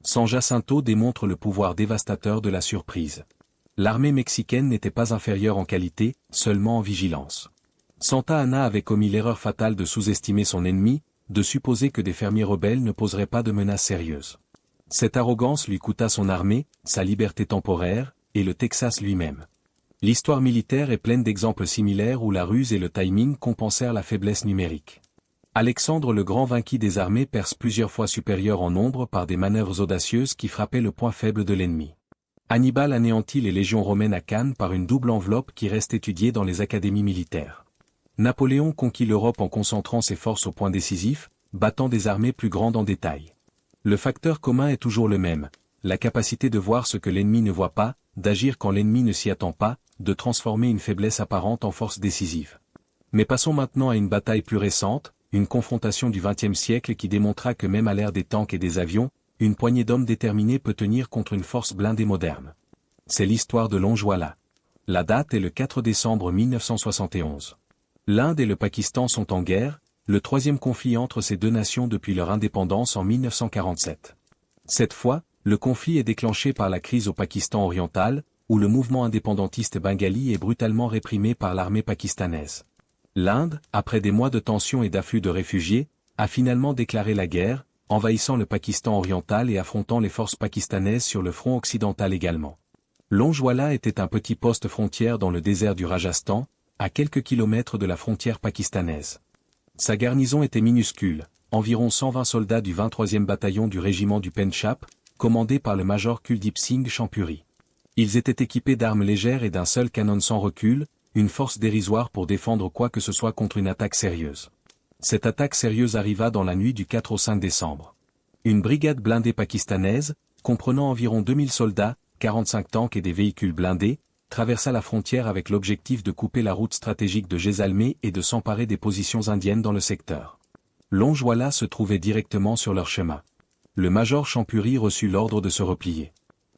San Jacinto démontre le pouvoir dévastateur de la surprise. L'armée mexicaine n'était pas inférieure en qualité, seulement en vigilance. Santa Anna avait commis l'erreur fatale de sous-estimer son ennemi, de supposer que des fermiers rebelles ne poseraient pas de menaces sérieuses. Cette arrogance lui coûta son armée, sa liberté temporaire, et le Texas lui-même. L'histoire militaire est pleine d'exemples similaires où la ruse et le timing compensèrent la faiblesse numérique. Alexandre le Grand vainquit des armées perses plusieurs fois supérieures en nombre par des manœuvres audacieuses qui frappaient le point faible de l'ennemi. Hannibal anéantit les légions romaines à Cannes par une double enveloppe qui reste étudiée dans les académies militaires. Napoléon conquit l'Europe en concentrant ses forces au point décisif, battant des armées plus grandes en détail. Le facteur commun est toujours le même, la capacité de voir ce que l'ennemi ne voit pas, d'agir quand l'ennemi ne s'y attend pas, de transformer une faiblesse apparente en force décisive. Mais passons maintenant à une bataille plus récente, une confrontation du XXe siècle qui démontra que même à l'ère des tanks et des avions, une poignée d'hommes déterminés peut tenir contre une force blindée moderne. C'est l'histoire de Longeoila. La date est le 4 décembre 1971. L'Inde et le Pakistan sont en guerre, le troisième conflit entre ces deux nations depuis leur indépendance en 1947. Cette fois, le conflit est déclenché par la crise au Pakistan oriental, où le mouvement indépendantiste bengali est brutalement réprimé par l'armée pakistanaise. L'Inde, après des mois de tensions et d'afflux de réfugiés, a finalement déclaré la guerre, envahissant le Pakistan oriental et affrontant les forces pakistanaises sur le front occidental également. Longeoila était un petit poste frontière dans le désert du Rajasthan, à quelques kilomètres de la frontière pakistanaise. Sa garnison était minuscule, environ 120 soldats du 23e bataillon du régiment du Penchap, commandé par le major Kuldip Singh Champuri. Ils étaient équipés d'armes légères et d'un seul canon sans recul, une force dérisoire pour défendre quoi que ce soit contre une attaque sérieuse. Cette attaque sérieuse arriva dans la nuit du 4 au 5 décembre. Une brigade blindée pakistanaise, comprenant environ 2000 soldats, 45 tanks et des véhicules blindés, traversa la frontière avec l'objectif de couper la route stratégique de Jaisalmer et de s'emparer des positions indiennes dans le secteur. Longeoila se trouvait directement sur leur chemin. Le major Champuri reçut l'ordre de se replier.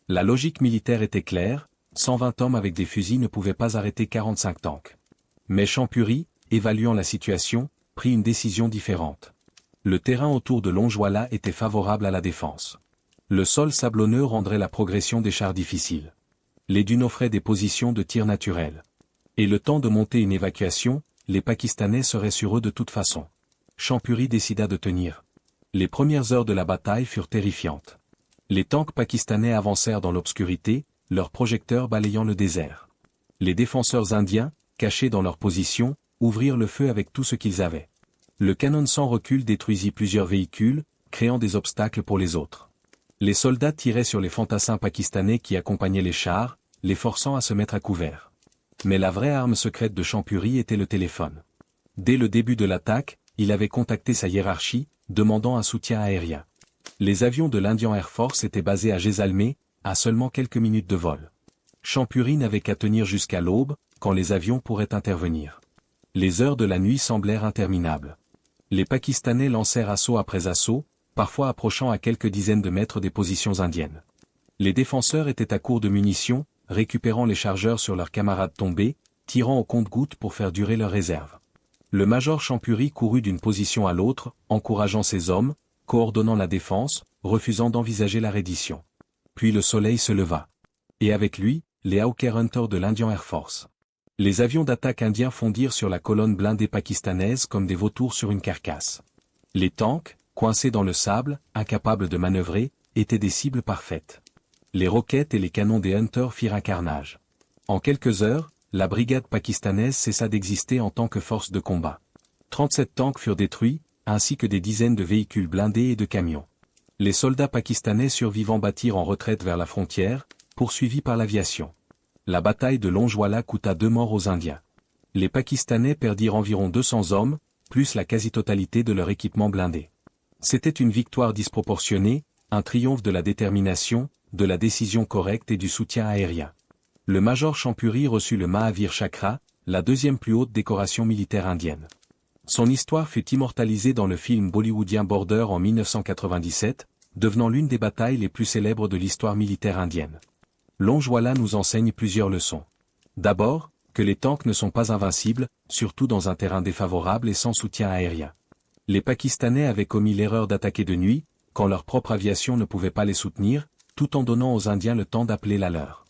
La logique militaire était claire, 120 hommes avec des fusils ne pouvaient pas arrêter 45 tanks. Mais Champuri, évaluant la situation, prit une décision différente. Le terrain autour de Longeoila était favorable à la défense. Le sol sablonneux rendrait la progression des chars difficile. Les dunes offraient des positions de tir naturelles. Et le temps de monter une évacuation, les Pakistanais seraient sur eux de toute façon. Champuri décida de tenir. Les premières heures de la bataille furent terrifiantes. Les tanks pakistanais avancèrent dans l'obscurité, leurs projecteurs balayant le désert. Les défenseurs indiens, cachés dans leur position, ouvrirent le feu avec tout ce qu'ils avaient. Le canon sans recul détruisit plusieurs véhicules, créant des obstacles pour les autres. Les soldats tiraient sur les fantassins pakistanais qui accompagnaient les chars, les forçant à se mettre à couvert. Mais la vraie arme secrète de Champuri était le téléphone. Dès le début de l'attaque, il avait contacté sa hiérarchie, demandant un soutien aérien. Les avions de l'Indian Air Force étaient basés à Jaisalmer, à seulement quelques minutes de vol. Champuri n'avait qu'à tenir jusqu'à l'aube, quand les avions pourraient intervenir. Les heures de la nuit semblèrent interminables. Les Pakistanais lancèrent assaut après assaut, parfois approchant à quelques dizaines de mètres des positions indiennes. Les défenseurs étaient à court de munitions, récupérant les chargeurs sur leurs camarades tombés, tirant au compte-gouttes pour faire durer leurs réserves. Le major Champuri courut d'une position à l'autre, encourageant ses hommes, coordonnant la défense, refusant d'envisager la reddition. Puis le soleil se leva. Et avec lui, les Hawker Hunter de l'Indian Air Force. Les avions d'attaque indiens fondirent sur la colonne blindée pakistanaise comme des vautours sur une carcasse. Les tanks, coincés dans le sable, incapables de manœuvrer, étaient des cibles parfaites. Les roquettes et les canons des Hunters firent un carnage. En quelques heures, la brigade pakistanaise cessa d'exister en tant que force de combat. 37 tanks furent détruits, ainsi que des dizaines de véhicules blindés et de camions. Les soldats pakistanais survivants battirent en retraite vers la frontière, poursuivis par l'aviation. La bataille de Longeoila coûta 2 morts aux Indiens. Les Pakistanais perdirent environ 200 hommes, plus la quasi-totalité de leur équipement blindé. C'était une victoire disproportionnée, un triomphe de la détermination, de la décision correcte et du soutien aérien. Le major Champuri reçut le Mahavir Chakra, la deuxième plus haute décoration militaire indienne. Son histoire fut immortalisée dans le film bollywoodien Border en 1997, devenant l'une des batailles les plus célèbres de l'histoire militaire indienne. Longeoila nous enseigne plusieurs leçons. D'abord, que les tanks ne sont pas invincibles, surtout dans un terrain défavorable et sans soutien aérien. Les Pakistanais avaient commis l'erreur d'attaquer de nuit, quand leur propre aviation ne pouvait pas les soutenir, tout en donnant aux Indiens le temps d'appeler la leur.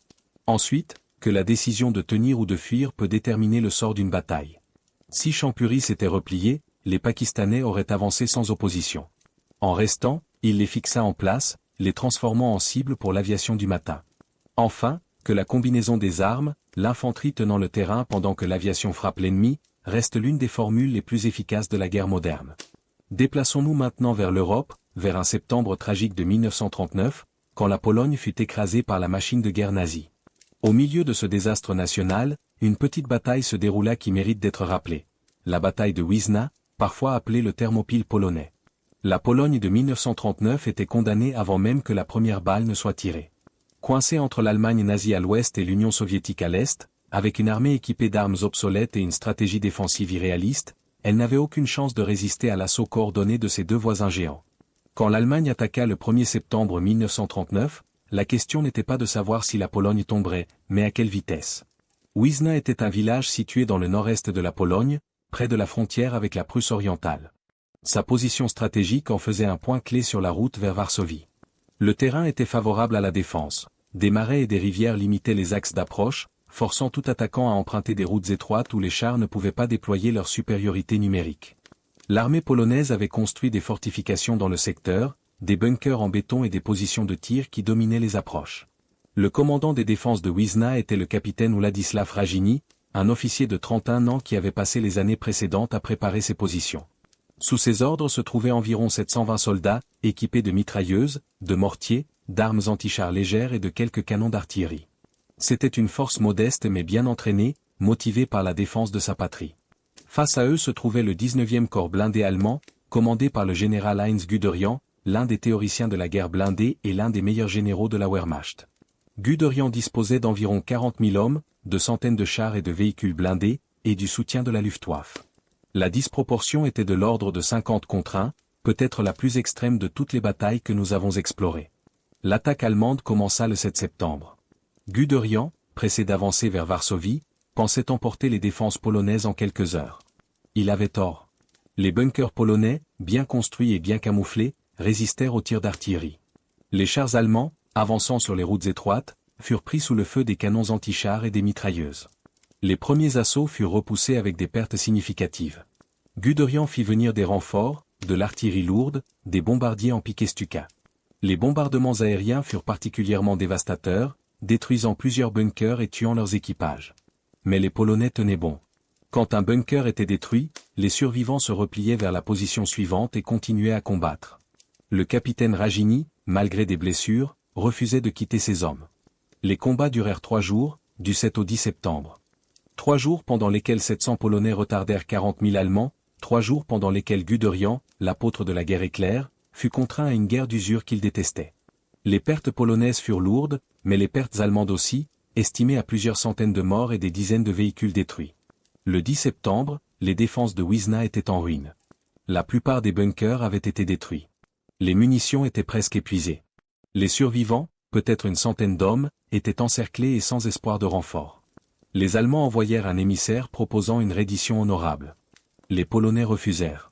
Ensuite, que la décision de tenir ou de fuir peut déterminer le sort d'une bataille. Si Champuri s'était replié, les Pakistanais auraient avancé sans opposition. En restant, il les fixa en place, les transformant en cible pour l'aviation du matin. Enfin, que la combinaison des armes, l'infanterie tenant le terrain pendant que l'aviation frappe l'ennemi, reste l'une des formules les plus efficaces de la guerre moderne. Déplaçons-nous maintenant vers l'Europe, vers un septembre tragique de 1939, quand la Pologne fut écrasée par la machine de guerre nazie. Au milieu de ce désastre national, une petite bataille se déroula qui mérite d'être rappelée. La bataille de Wisna, parfois appelée le Thermopyle polonais. La Pologne de 1939 était condamnée avant même que la première balle ne soit tirée. Coincée entre l'Allemagne nazie à l'ouest et l'Union soviétique à l'est, avec une armée équipée d'armes obsolètes et une stratégie défensive irréaliste, elle n'avait aucune chance de résister à l'assaut coordonné de ses deux voisins géants. Quand l'Allemagne attaqua le 1er septembre 1939, la question n'était pas de savoir si la Pologne tomberait, mais à quelle vitesse. Wisna était un village situé dans le nord-est de la Pologne, près de la frontière avec la Prusse orientale. Sa position stratégique en faisait un point clé sur la route vers Varsovie. Le terrain était favorable à la défense. Des marais et des rivières limitaient les axes d'approche, forçant tout attaquant à emprunter des routes étroites où les chars ne pouvaient pas déployer leur supériorité numérique. L'armée polonaise avait construit des fortifications dans le secteur, des bunkers en béton et des positions de tir qui dominaient les approches. Le commandant des défenses de Wisna était le capitaine Władysław Rajini, un officier de 31 ans qui avait passé les années précédentes à préparer ses positions. Sous ses ordres se trouvaient environ 720 soldats, équipés de mitrailleuses, de mortiers, d'armes antichars légères et de quelques canons d'artillerie. C'était une force modeste mais bien entraînée, motivée par la défense de sa patrie. Face à eux se trouvait le 19e corps blindé allemand, commandé par le général Heinz Guderian, l'un des théoriciens de la guerre blindée et l'un des meilleurs généraux de la Wehrmacht. Guderian disposait d'environ 40 000 hommes, de centaines de chars et de véhicules blindés, et du soutien de la Luftwaffe. La disproportion était de l'ordre de 50 contre 1, peut-être la plus extrême de toutes les batailles que nous avons explorées. L'attaque allemande commença le 7 septembre. Guderian, pressé d'avancer vers Varsovie, pensait emporter les défenses polonaises en quelques heures. Il avait tort. Les bunkers polonais, bien construits et bien camouflés, résistèrent aux tirs d'artillerie. Les chars allemands, avançant sur les routes étroites, furent pris sous le feu des canons antichars et des mitrailleuses. Les premiers assauts furent repoussés avec des pertes significatives. Guderian fit venir des renforts, de l'artillerie lourde, des bombardiers en piqué Stuka. Les bombardements aériens furent particulièrement dévastateurs, détruisant plusieurs bunkers et tuant leurs équipages. Mais les Polonais tenaient bon. Quand un bunker était détruit, les survivants se repliaient vers la position suivante et continuaient à combattre. Le capitaine Rajini, malgré des blessures, refusait de quitter ses hommes. Les combats durèrent 3 jours, du 7 au 10 septembre. 3 jours pendant lesquels 700 Polonais retardèrent 40 000 Allemands, 3 jours pendant lesquels Guderian, l'apôtre de la guerre éclair, fut contraint à une guerre d'usure qu'il détestait. Les pertes polonaises furent lourdes, mais les pertes allemandes aussi, estimées à plusieurs centaines de morts et des dizaines de véhicules détruits. Le 10 septembre, les défenses de Wisna étaient en ruine. La plupart des bunkers avaient été détruits. Les munitions étaient presque épuisées. Les survivants, peut-être une centaine d'hommes, étaient encerclés et sans espoir de renfort. Les Allemands envoyèrent un émissaire proposant une reddition honorable. Les Polonais refusèrent.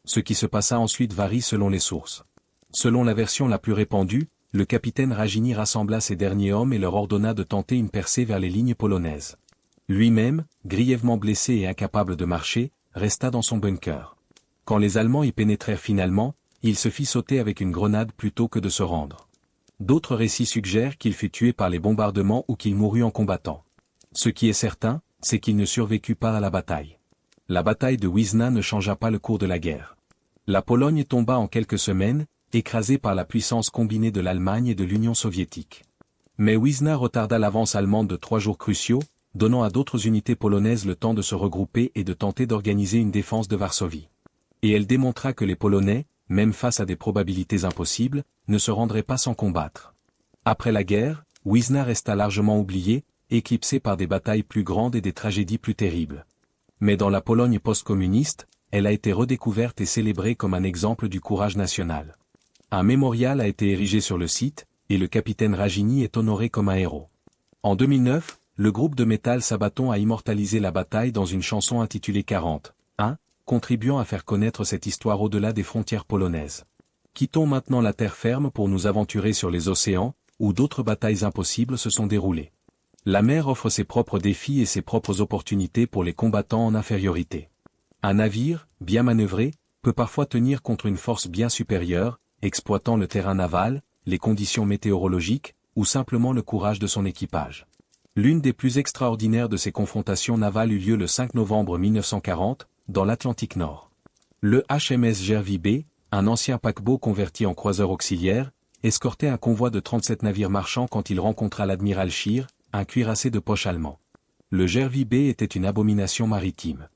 Ce qui se passa ensuite varie selon les sources. Selon la version la plus répandue, le capitaine Rajini rassembla ses derniers hommes et leur ordonna de tenter une percée vers les lignes polonaises. Lui-même, grièvement blessé et incapable de marcher, resta dans son bunker. Quand les Allemands y pénétrèrent finalement, il se fit sauter avec une grenade plutôt que de se rendre. D'autres récits suggèrent qu'il fut tué par les bombardements ou qu'il mourut en combattant. Ce qui est certain, c'est qu'il ne survécut pas à la bataille. La bataille de Wisna ne changea pas le cours de la guerre. La Pologne tomba en quelques semaines, écrasée par la puissance combinée de l'Allemagne et de l'Union soviétique. Mais Wisna retarda l'avance allemande de 3 jours cruciaux, donnant à d'autres unités polonaises le temps de se regrouper et de tenter d'organiser une défense de Varsovie. Et elle démontra que les Polonais, même face à des probabilités impossibles, ne se rendraient pas sans combattre. Après la guerre, Wisna resta largement oublié, éclipsé par des batailles plus grandes et des tragédies plus terribles. Mais dans la Pologne post-communiste, elle a été redécouverte et célébrée comme un exemple du courage national. Un mémorial a été érigé sur le site, et le capitaine Rajini est honoré comme un héros. En 2009, le groupe de métal Sabaton a immortalisé la bataille dans une chanson intitulée 40, contribuant à faire connaître cette histoire au-delà des frontières polonaises. Quittons maintenant la terre ferme pour nous aventurer sur les océans, où d'autres batailles impossibles se sont déroulées. La mer offre ses propres défis et ses propres opportunités pour les combattants en infériorité. Un navire, bien manœuvré, peut parfois tenir contre une force bien supérieure, exploitant le terrain naval, les conditions météorologiques, ou simplement le courage de son équipage. L'une des plus extraordinaires de ces confrontations navales eut lieu le 5 novembre 1940, dans l'Atlantique Nord. Le HMS Jervy Bay, un ancien paquebot converti en croiseur auxiliaire, escortait un convoi de 37 navires marchands quand il rencontra l'admiral Scheer, un cuirassé de poche allemand. Le Jervy Bay était une abomination maritime.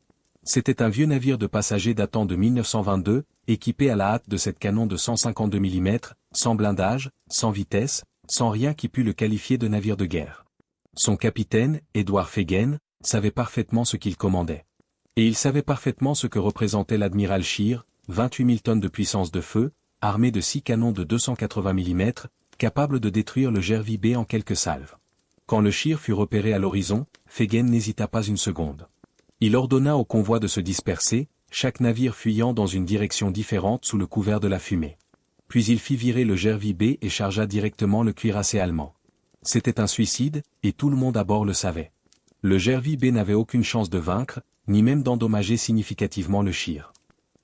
C'était un vieux navire de passagers datant de 1922, équipé à la hâte de 7 canons de 152 mm, sans blindage, sans vitesse, sans rien qui pût le qualifier de navire de guerre. Son capitaine, Edward Fegen, savait parfaitement ce qu'il commandait. Et il savait parfaitement ce que représentait l'admiral Scheer, 28 000 tonnes de puissance de feu, armé de 6 canons de 280 mm, capable de détruire le Jervy Bay en quelques salves. Quand le Scheer fut repéré à l'horizon, Fegen n'hésita pas une seconde. Il ordonna au convoi de se disperser, chaque navire fuyant dans une direction différente sous le couvert de la fumée. Puis il fit virer le Jervy Bay et chargea directement le cuirassé allemand. C'était un suicide, et tout le monde à bord le savait. Le Jervy Bay n'avait aucune chance de vaincre, ni même d'endommager significativement le Scheer.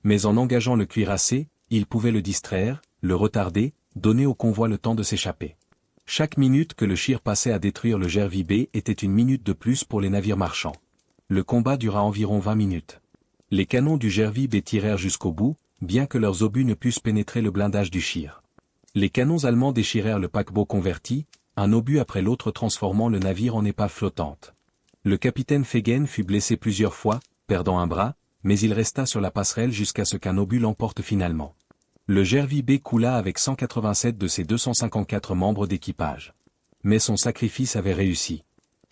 Mais en engageant le cuirassé, il pouvait le distraire, le retarder, donner au convoi le temps de s'échapper. Chaque minute que le Scheer passait à détruire le Jervy Bay était une minute de plus pour les navires marchands. Le combat dura environ 20 minutes. Les canons du Jervy Bay tirèrent jusqu'au bout, bien que leurs obus ne pussent pénétrer le blindage du Scheer. Les canons allemands déchirèrent le paquebot converti, un obus après l'autre transformant le navire en épave flottante. Le capitaine Fegen fut blessé plusieurs fois, perdant un bras, mais il resta sur la passerelle jusqu'à ce qu'un obus l'emporte finalement. Le Jervy Bay coula avec 187 de ses 254 membres d'équipage. Mais son sacrifice avait réussi.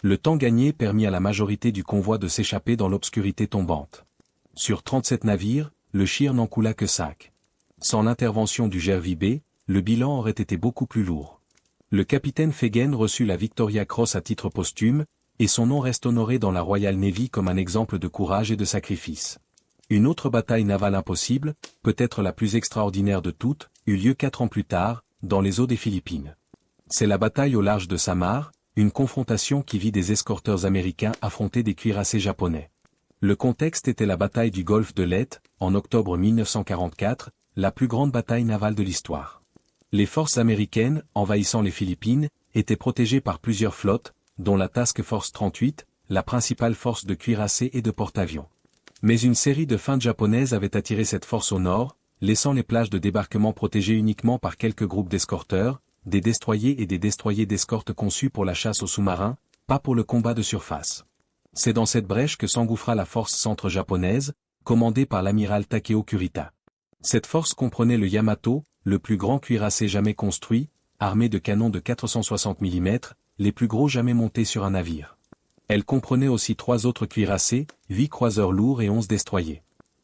Le temps gagné permit à la majorité du convoi de s'échapper dans l'obscurité tombante. Sur 37 navires, le Scheer n'en coula que 5. Sans l'intervention du Jervy Bay, le bilan aurait été beaucoup plus lourd. Le capitaine Fegen reçut la Victoria Cross à titre posthume, et son nom reste honoré dans la Royal Navy comme un exemple de courage et de sacrifice. Une autre bataille navale impossible, peut-être la plus extraordinaire de toutes, eut lieu 4 ans plus tard, dans les eaux des Philippines. C'est la bataille au large de Samar, une confrontation qui vit des escorteurs américains affronter des cuirassés japonais. Le contexte était la bataille du golfe de Leyte, en octobre 1944, la plus grande bataille navale de l'histoire. Les forces américaines, envahissant les Philippines, étaient protégées par plusieurs flottes, dont la Task Force 38, la principale force de cuirassés et de porte-avions. Mais une série de feintes japonaises avait attiré cette force au nord, laissant les plages de débarquement protégées uniquement par quelques groupes d'escorteurs, des destroyers et des destroyers d'escorte conçus pour la chasse aux sous-marins, pas pour le combat de surface. C'est dans cette brèche que s'engouffra la force centre-japonaise, commandée par l'amiral Takeo Kurita. Cette force comprenait le Yamato, le plus grand cuirassé jamais construit, armé de canons de 460 mm, les plus gros jamais montés sur un navire. Elle comprenait aussi 3 autres cuirassés, 8 croiseurs lourds et 11 destroyers.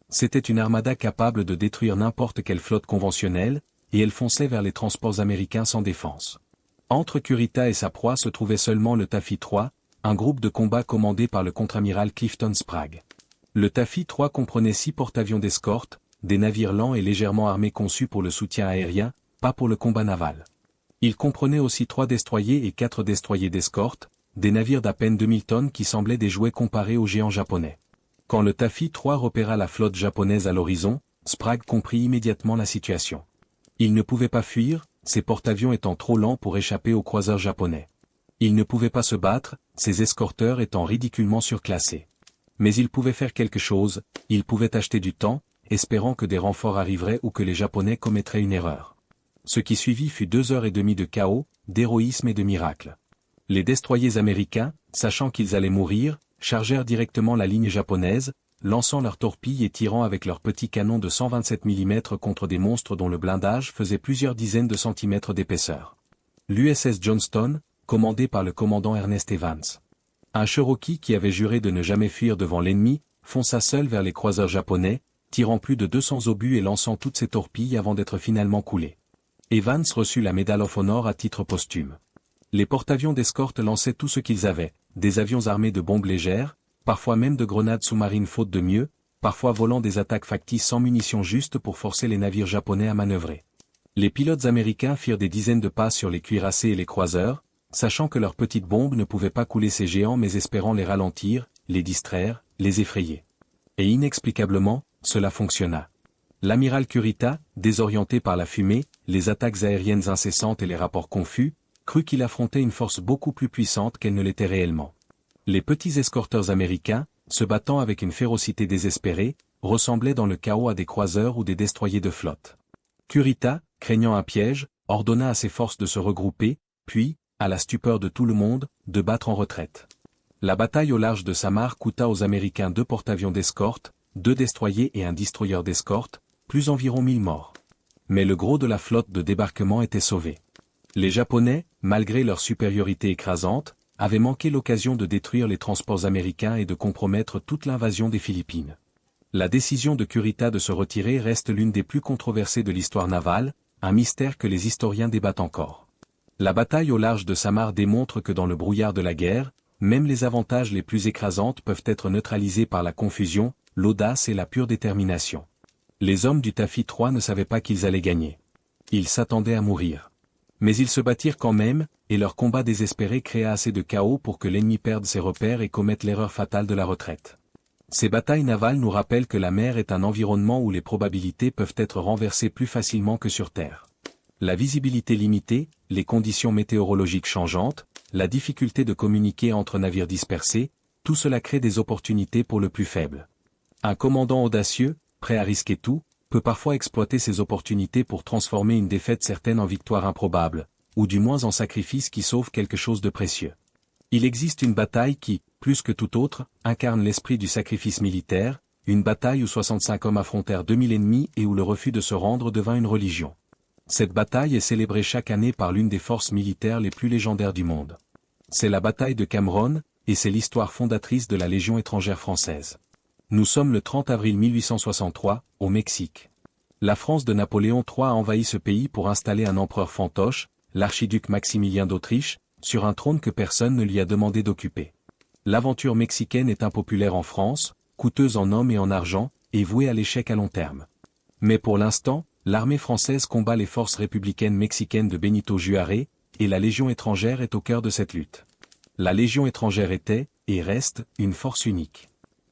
C'était une armada capable de détruire n'importe quelle flotte conventionnelle, et elle fonçait vers les transports américains sans défense. Entre Kurita et sa proie se trouvait seulement le Taffy 3, un groupe de combat commandé par le contre-amiral Clifton Sprague. Le Taffy 3 comprenait 6 porte-avions d'escorte, des navires lents et légèrement armés conçus pour le soutien aérien, pas pour le combat naval. Il comprenait aussi 3 destroyers et 4 destroyers d'escorte, des navires d'à peine 2000 tonnes qui semblaient des jouets comparés aux géants japonais. Quand le Taffy 3 repéra la flotte japonaise à l'horizon, Sprague comprit immédiatement la situation. Il ne pouvait pas fuir, ses porte-avions étant trop lents pour échapper aux croiseurs japonais. Il ne pouvait pas se battre, ses escorteurs étant ridiculement surclassés. Mais il pouvait faire quelque chose, il pouvait acheter du temps, espérant que des renforts arriveraient ou que les Japonais commettraient une erreur. Ce qui suivit fut 2 heures et demie de chaos, d'héroïsme et de miracle. Les destroyers américains, sachant qu'ils allaient mourir, chargèrent directement la ligne japonaise, lançant leurs torpilles et tirant avec leurs petits canons de 127 mm contre des monstres dont le blindage faisait plusieurs dizaines de centimètres d'épaisseur. L'USS Johnston, commandé par le commandant Ernest Evans. Un Cherokee qui avait juré de ne jamais fuir devant l'ennemi, fonça seul vers les croiseurs japonais, tirant plus de 200 obus et lançant toutes ses torpilles avant d'être finalement coulé. Evans reçut la Medal of Honor à titre posthume. Les porte-avions d'escorte lançaient tout ce qu'ils avaient, des avions armés de bombes légères, parfois même de grenades sous-marines faute de mieux, parfois volant des attaques factices sans munitions justes pour forcer les navires japonais à manœuvrer. Les pilotes américains firent des dizaines de passes sur les cuirassés et les croiseurs, sachant que leurs petites bombes ne pouvaient pas couler ces géants mais espérant les ralentir, les distraire, les effrayer. Et inexplicablement, cela fonctionna. L'amiral Kurita, désorienté par la fumée, les attaques aériennes incessantes et les rapports confus, crut qu'il affrontait une force beaucoup plus puissante qu'elle ne l'était réellement. Les petits escorteurs américains, se battant avec une férocité désespérée, ressemblaient dans le chaos à des croiseurs ou des destroyers de flotte. Kurita, craignant un piège, ordonna à ses forces de se regrouper, puis, à la stupeur de tout le monde, de battre en retraite. La bataille au large de Samar coûta aux Américains 2 porte-avions d'escorte, 2 destroyers et un destroyer d'escorte, plus environ 1000 morts. Mais le gros de la flotte de débarquement était sauvé. Les Japonais, malgré leur supériorité écrasante, avaient manqué l'occasion de détruire les transports américains et de compromettre toute l'invasion des Philippines. La décision de Kurita de se retirer reste l'une des plus controversées de l'histoire navale, un mystère que les historiens débattent encore. La bataille au large de Samar démontre que dans le brouillard de la guerre, même les avantages les plus écrasantes peuvent être neutralisés par la confusion, l'audace et la pure détermination. Les hommes du Taffy 3 ne savaient pas qu'ils allaient gagner. Ils s'attendaient à mourir. Mais ils se battirent quand même, et leur combat désespéré créa assez de chaos pour que l'ennemi perde ses repères et commette l'erreur fatale de la retraite. Ces batailles navales nous rappellent que la mer est un environnement où les probabilités peuvent être renversées plus facilement que sur Terre. La visibilité limitée, les conditions météorologiques changeantes, la difficulté de communiquer entre navires dispersés, tout cela crée des opportunités pour le plus faible. Un commandant audacieux, prêt à risquer tout, peut parfois exploiter ces opportunités pour transformer une défaite certaine en victoire improbable, ou du moins en sacrifice qui sauve quelque chose de précieux. Il existe une bataille qui, plus que toute autre, incarne l'esprit du sacrifice militaire, une bataille où 65 hommes affrontèrent 2000 ennemis et où le refus de se rendre devint une religion. Cette bataille est célébrée chaque année par l'une des forces militaires les plus légendaires du monde. C'est la bataille de Cameron, et c'est l'histoire fondatrice de la Légion étrangère française. Nous sommes le 30 avril 1863, au Mexique. La France de Napoléon III a envahi ce pays pour installer un empereur fantoche, l'archiduc Maximilien d'Autriche, sur un trône que personne ne lui a demandé d'occuper. L'aventure mexicaine est impopulaire en France, coûteuse en hommes et en argent, et vouée à l'échec à long terme. Mais pour l'instant, l'armée française combat les forces républicaines mexicaines de Benito Juárez, et la Légion étrangère est au cœur de cette lutte. La Légion étrangère était, et reste, une force unique.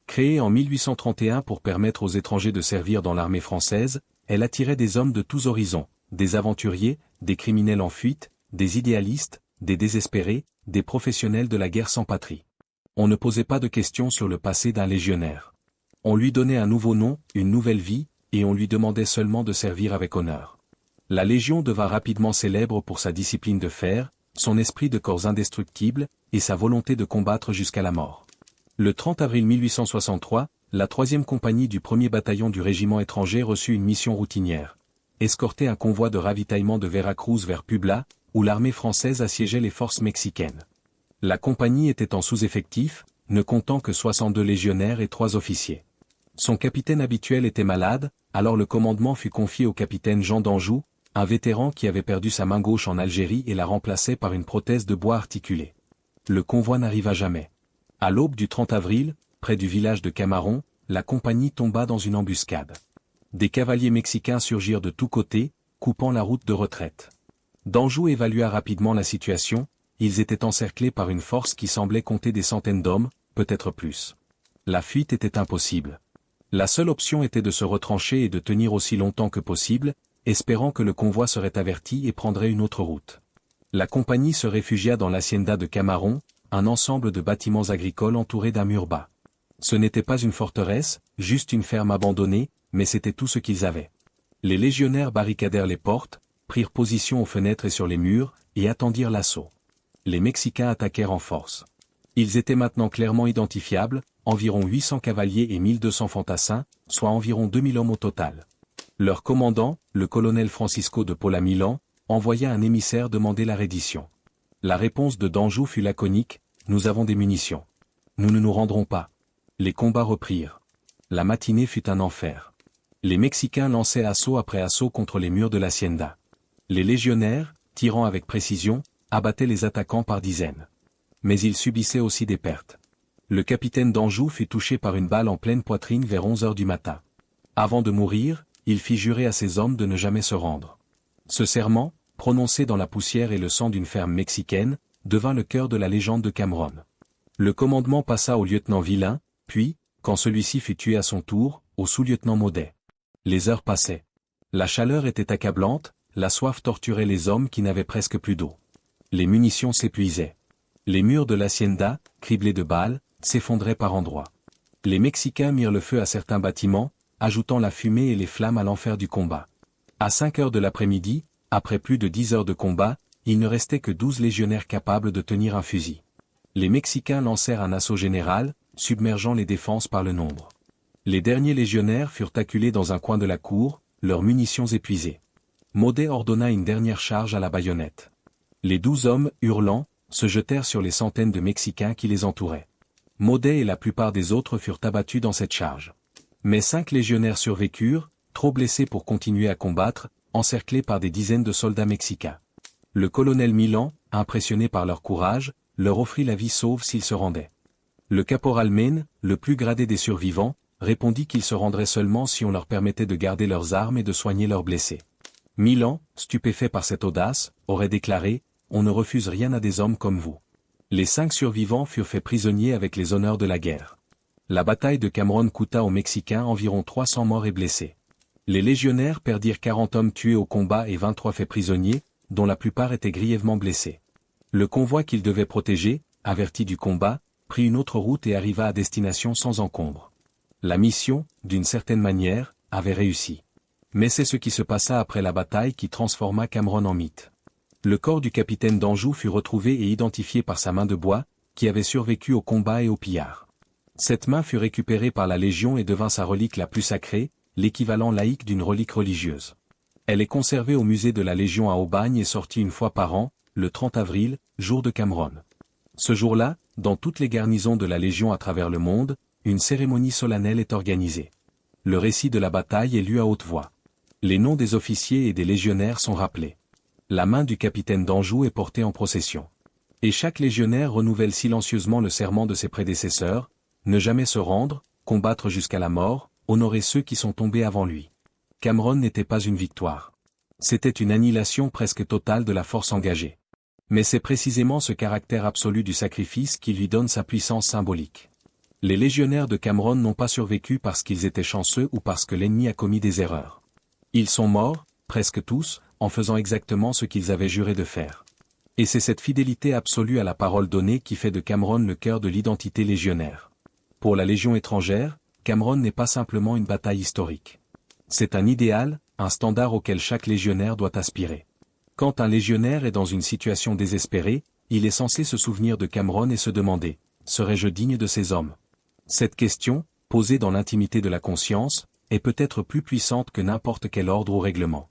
Créée en 1831 pour permettre aux étrangers de servir dans l'armée française, elle attirait des hommes de tous horizons, des aventuriers, des criminels en fuite, des idéalistes, des désespérés, des professionnels de la guerre sans patrie. On ne posait pas de questions sur le passé d'un légionnaire. On lui donnait un nouveau nom, une nouvelle vie, et on lui demandait seulement de servir avec honneur. La Légion devint rapidement célèbre pour sa discipline de fer, son esprit de corps indestructible, et sa volonté de combattre jusqu'à la mort. Le 30 avril 1863, la 3e compagnie du 1er bataillon du régiment étranger reçut une mission routinière. Escorter un convoi de ravitaillement de Veracruz vers Puebla, où l'armée française assiégeait les forces mexicaines. La compagnie était en sous-effectif, ne comptant que 62 légionnaires et 3 officiers. Son capitaine habituel était malade, alors le commandement fut confié au capitaine Jean d'Anjou, un vétéran qui avait perdu sa main gauche en Algérie et la remplaçait par une prothèse de bois articulée. Le convoi n'arriva jamais. À l'aube du 30 avril, près du village de Camaron, la compagnie tomba dans une embuscade. Des cavaliers mexicains surgirent de tous côtés, coupant la route de retraite. D'Anjou évalua rapidement la situation, ils étaient encerclés par une force qui semblait compter des centaines d'hommes, peut-être plus. La fuite était impossible. La seule option était de se retrancher et de tenir aussi longtemps que possible, espérant que le convoi serait averti et prendrait une autre route. La compagnie se réfugia dans l'hacienda de Camaron, un ensemble de bâtiments agricoles entourés d'un mur bas. Ce n'était pas une forteresse, juste une ferme abandonnée, mais c'était tout ce qu'ils avaient. Les légionnaires barricadèrent les portes, prirent position aux fenêtres et sur les murs, et attendirent l'assaut. Les Mexicains attaquèrent en force. Ils étaient maintenant clairement identifiables, environ 800 cavaliers et 1200 fantassins, soit environ 2000 hommes au total. Leur commandant, le colonel Francisco de Paula Milan, envoya un émissaire demander la reddition. La réponse de d'Anjou fut laconique, « Nous avons des munitions. Nous ne nous rendrons pas. » Les combats reprirent. La matinée fut un enfer. Les Mexicains lançaient assaut après assaut contre les murs de l'hacienda. Les légionnaires, tirant avec précision, abattaient les attaquants par dizaines. Mais ils subissaient aussi des pertes. Le capitaine d'Anjou fut touché par une balle en pleine poitrine vers 11 heures du matin. Avant de mourir, il fit jurer à ses hommes de ne jamais se rendre. Ce serment, prononcé dans la poussière et le sang d'une ferme mexicaine, devint le cœur de la légende de Cameron. Le commandement passa au lieutenant Villain, puis, quand celui-ci fut tué à son tour, au sous-lieutenant Maudet. Les heures passaient. La chaleur était accablante, la soif torturait les hommes qui n'avaient presque plus d'eau. Les munitions s'épuisaient. Les murs de l'hacienda, criblés de balles, s'effondraient par endroits. Les Mexicains mirent le feu à certains bâtiments, ajoutant la fumée et les flammes à l'enfer du combat. À 5 heures de l'après-midi, après plus de 10 heures de combat, il ne restait que 12 légionnaires capables de tenir un fusil. Les Mexicains lancèrent un assaut général, submergeant les défenses par le nombre. Les derniers légionnaires furent acculés dans un coin de la cour, leurs munitions épuisées. Maudet ordonna une dernière charge à la baïonnette. Les 12 hommes, hurlant, se jetèrent sur les centaines de Mexicains qui les entouraient. Maudet et la plupart des autres furent abattus dans cette charge. Mais 5 légionnaires survécurent, trop blessés pour continuer à combattre, encerclés par des dizaines de soldats mexicains. Le colonel Milan, impressionné par leur courage, leur offrit la vie sauve s'ils se rendaient. Le caporal Maine, le plus gradé des survivants, répondit qu'ils se rendraient seulement si on leur permettait de garder leurs armes et de soigner leurs blessés. Milan, stupéfait par cette audace, aurait déclaré « On ne refuse rien à des hommes comme vous ». Les 5 survivants furent faits prisonniers avec les honneurs de la guerre. La bataille de Cameron coûta aux Mexicains environ 300 morts et blessés. Les légionnaires perdirent 40 hommes tués au combat et 23 faits prisonniers, dont la plupart étaient grièvement blessés. Le convoi qu'ils devaient protéger, averti du combat, prit une autre route et arriva à destination sans encombre. La mission, d'une certaine manière, avait réussi. Mais c'est ce qui se passa après la bataille qui transforma Cameron en mythe. Le corps du capitaine d'Anjou fut retrouvé et identifié par sa main de bois, qui avait survécu au combat et au pillard. Cette main fut récupérée par la Légion et devint sa relique la plus sacrée, l'équivalent laïque d'une relique religieuse. Elle est conservée au musée de la Légion à Aubagne et sortie une fois par an, le 30 avril, jour de Cameron. Ce jour-là, dans toutes les garnisons de la Légion à travers le monde, une cérémonie solennelle est organisée. Le récit de la bataille est lu à haute voix. Les noms des officiers et des légionnaires sont rappelés. La main du capitaine d'Anjou est portée en procession. Et chaque légionnaire renouvelle silencieusement le serment de ses prédécesseurs, ne jamais se rendre, combattre jusqu'à la mort, honorer ceux qui sont tombés avant lui. Cameron n'était pas une victoire. C'était une annihilation presque totale de la force engagée. Mais c'est précisément ce caractère absolu du sacrifice qui lui donne sa puissance symbolique. Les légionnaires de Cameron n'ont pas survécu parce qu'ils étaient chanceux ou parce que l'ennemi a commis des erreurs. Ils sont morts, presque tous, en faisant exactement ce qu'ils avaient juré de faire. Et c'est cette fidélité absolue à la parole donnée qui fait de Cameron le cœur de l'identité légionnaire. Pour la Légion étrangère, Cameron n'est pas simplement une bataille historique. C'est un idéal, un standard auquel chaque légionnaire doit aspirer. Quand un légionnaire est dans une situation désespérée, il est censé se souvenir de Cameron et se demander « Serais-je digne de ces hommes ?» Cette question, posée dans l'intimité de la conscience, est peut-être plus puissante que n'importe quel ordre ou règlement.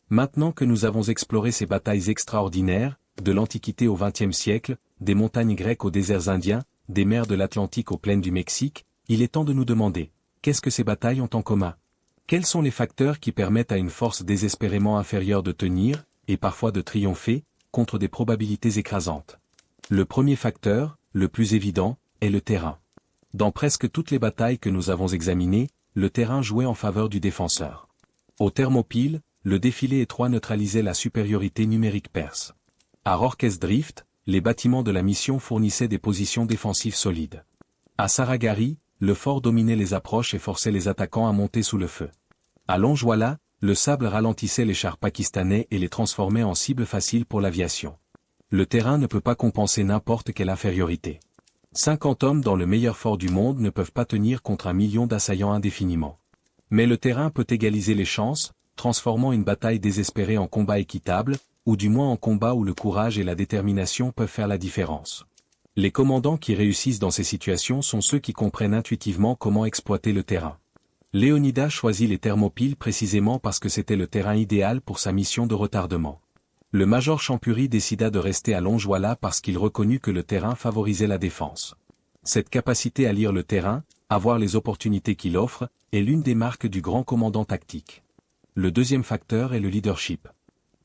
Maintenant que nous avons exploré ces batailles extraordinaires, de l'Antiquité au XXe siècle, des montagnes grecques aux déserts indiens, des mers de l'Atlantique aux plaines du Mexique, il est temps de nous demander, qu'est-ce que ces batailles ont en commun? Quels sont les facteurs qui permettent à une force désespérément inférieure de tenir, et parfois de triompher, contre des probabilités écrasantes? Le premier facteur, le plus évident, est le terrain. Dans presque toutes les batailles que nous avons examinées, le terrain jouait en faveur du défenseur. Aux Thermopyles, le défilé étroit neutralisait la supériorité numérique perse. À Rorke's Drift, les bâtiments de la mission fournissaient des positions défensives solides. À Saragari, le fort dominait les approches et forçait les attaquants à monter sous le feu. À Lonjwala, le sable ralentissait les chars pakistanais et les transformait en cibles faciles pour l'aviation. Le terrain ne peut pas compenser n'importe quelle infériorité. 50 hommes dans le meilleur fort du monde ne peuvent pas tenir contre 1 million d'assaillants indéfiniment. Mais le terrain peut égaliser les chances, transformant une bataille désespérée en combat équitable, ou du moins en combat où le courage et la détermination peuvent faire la différence. Les commandants qui réussissent dans ces situations sont ceux qui comprennent intuitivement comment exploiter le terrain. Léonidas choisit les Thermopyles précisément parce que c'était le terrain idéal pour sa mission de retardement. Le major Champuri décida de rester à Lonjwala parce qu'il reconnut que le terrain favorisait la défense. Cette capacité à lire le terrain, à voir les opportunités qu'il offre, est l'une des marques du grand commandant tactique. Le deuxième facteur est le leadership.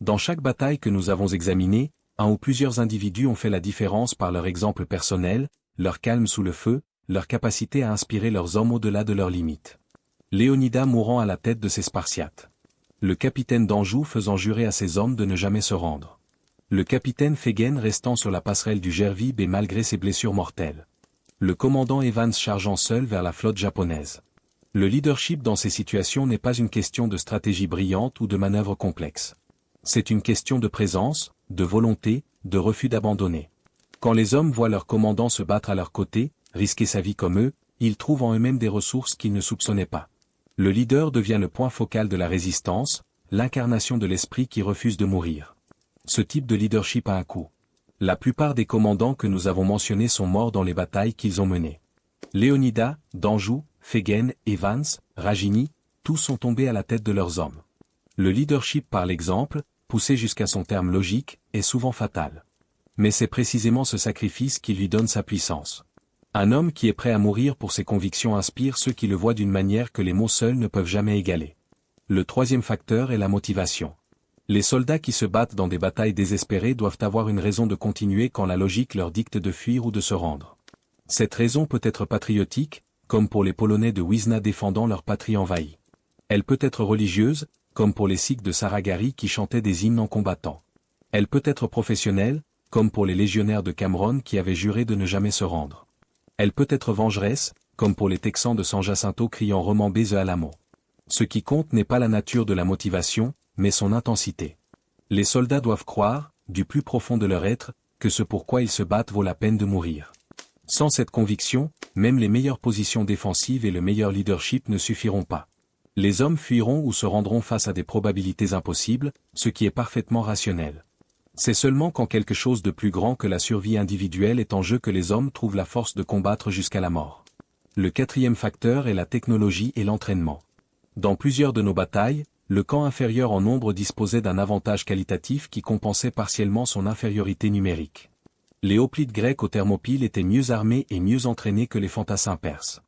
Dans chaque bataille que nous avons examinée, un ou plusieurs individus ont fait la différence par leur exemple personnel, leur calme sous le feu, leur capacité à inspirer leurs hommes au-delà de leurs limites. Léonidas mourant à la tête de ses Spartiates. Le capitaine d'Anjou faisant jurer à ses hommes de ne jamais se rendre. Le capitaine Fegen restant sur la passerelle du Gervib et malgré ses blessures mortelles. Le commandant Evans chargeant seul vers la flotte japonaise. Le leadership dans ces situations n'est pas une question de stratégie brillante ou de manœuvre complexe. C'est une question de présence, de volonté, de refus d'abandonner. Quand les hommes voient leur commandant se battre à leur côté, risquer sa vie comme eux, ils trouvent en eux-mêmes des ressources qu'ils ne soupçonnaient pas. Le leader devient le point focal de la résistance, l'incarnation de l'esprit qui refuse de mourir. Ce type de leadership a un coût. La plupart des commandants que nous avons mentionnés sont morts dans les batailles qu'ils ont menées. Léonidas, d'Anjou, Fegen, Evans, Rajini, tous sont tombés à la tête de leurs hommes. Le leadership par l'exemple, poussé jusqu'à son terme logique, est souvent fatal. Mais c'est précisément ce sacrifice qui lui donne sa puissance. Un homme qui est prêt à mourir pour ses convictions inspire ceux qui le voient d'une manière que les mots seuls ne peuvent jamais égaler. Le troisième facteur est la motivation. Les soldats qui se battent dans des batailles désespérées doivent avoir une raison de continuer quand la logique leur dicte de fuir ou de se rendre. Cette raison peut être patriotique, comme pour les Polonais de Wisna défendant leur patrie envahie. Elle peut être religieuse, comme pour les Sikhs de Saragari qui chantaient des hymnes en combattant. Elle peut être professionnelle, comme pour les légionnaires de Cameron qui avaient juré de ne jamais se rendre. Elle peut être vengeresse, comme pour les Texans de San Jacinto criant Remambé the Alamo. Ce qui compte n'est pas la nature de la motivation, mais son intensité. Les soldats doivent croire, du plus profond de leur être, que ce pourquoi ils se battent vaut la peine de mourir. Sans cette conviction, même les meilleures positions défensives et le meilleur leadership ne suffiront pas. Les hommes fuiront ou se rendront face à des probabilités impossibles, ce qui est parfaitement rationnel. C'est seulement quand quelque chose de plus grand que la survie individuelle est en jeu que les hommes trouvent la force de combattre jusqu'à la mort. Le quatrième facteur est la technologie et l'entraînement. Dans plusieurs de nos batailles, le camp inférieur en nombre disposait d'un avantage qualitatif qui compensait partiellement son infériorité numérique. Les hoplites grecs aux Thermopyles étaient mieux armés et mieux entraînés que les fantassins perses.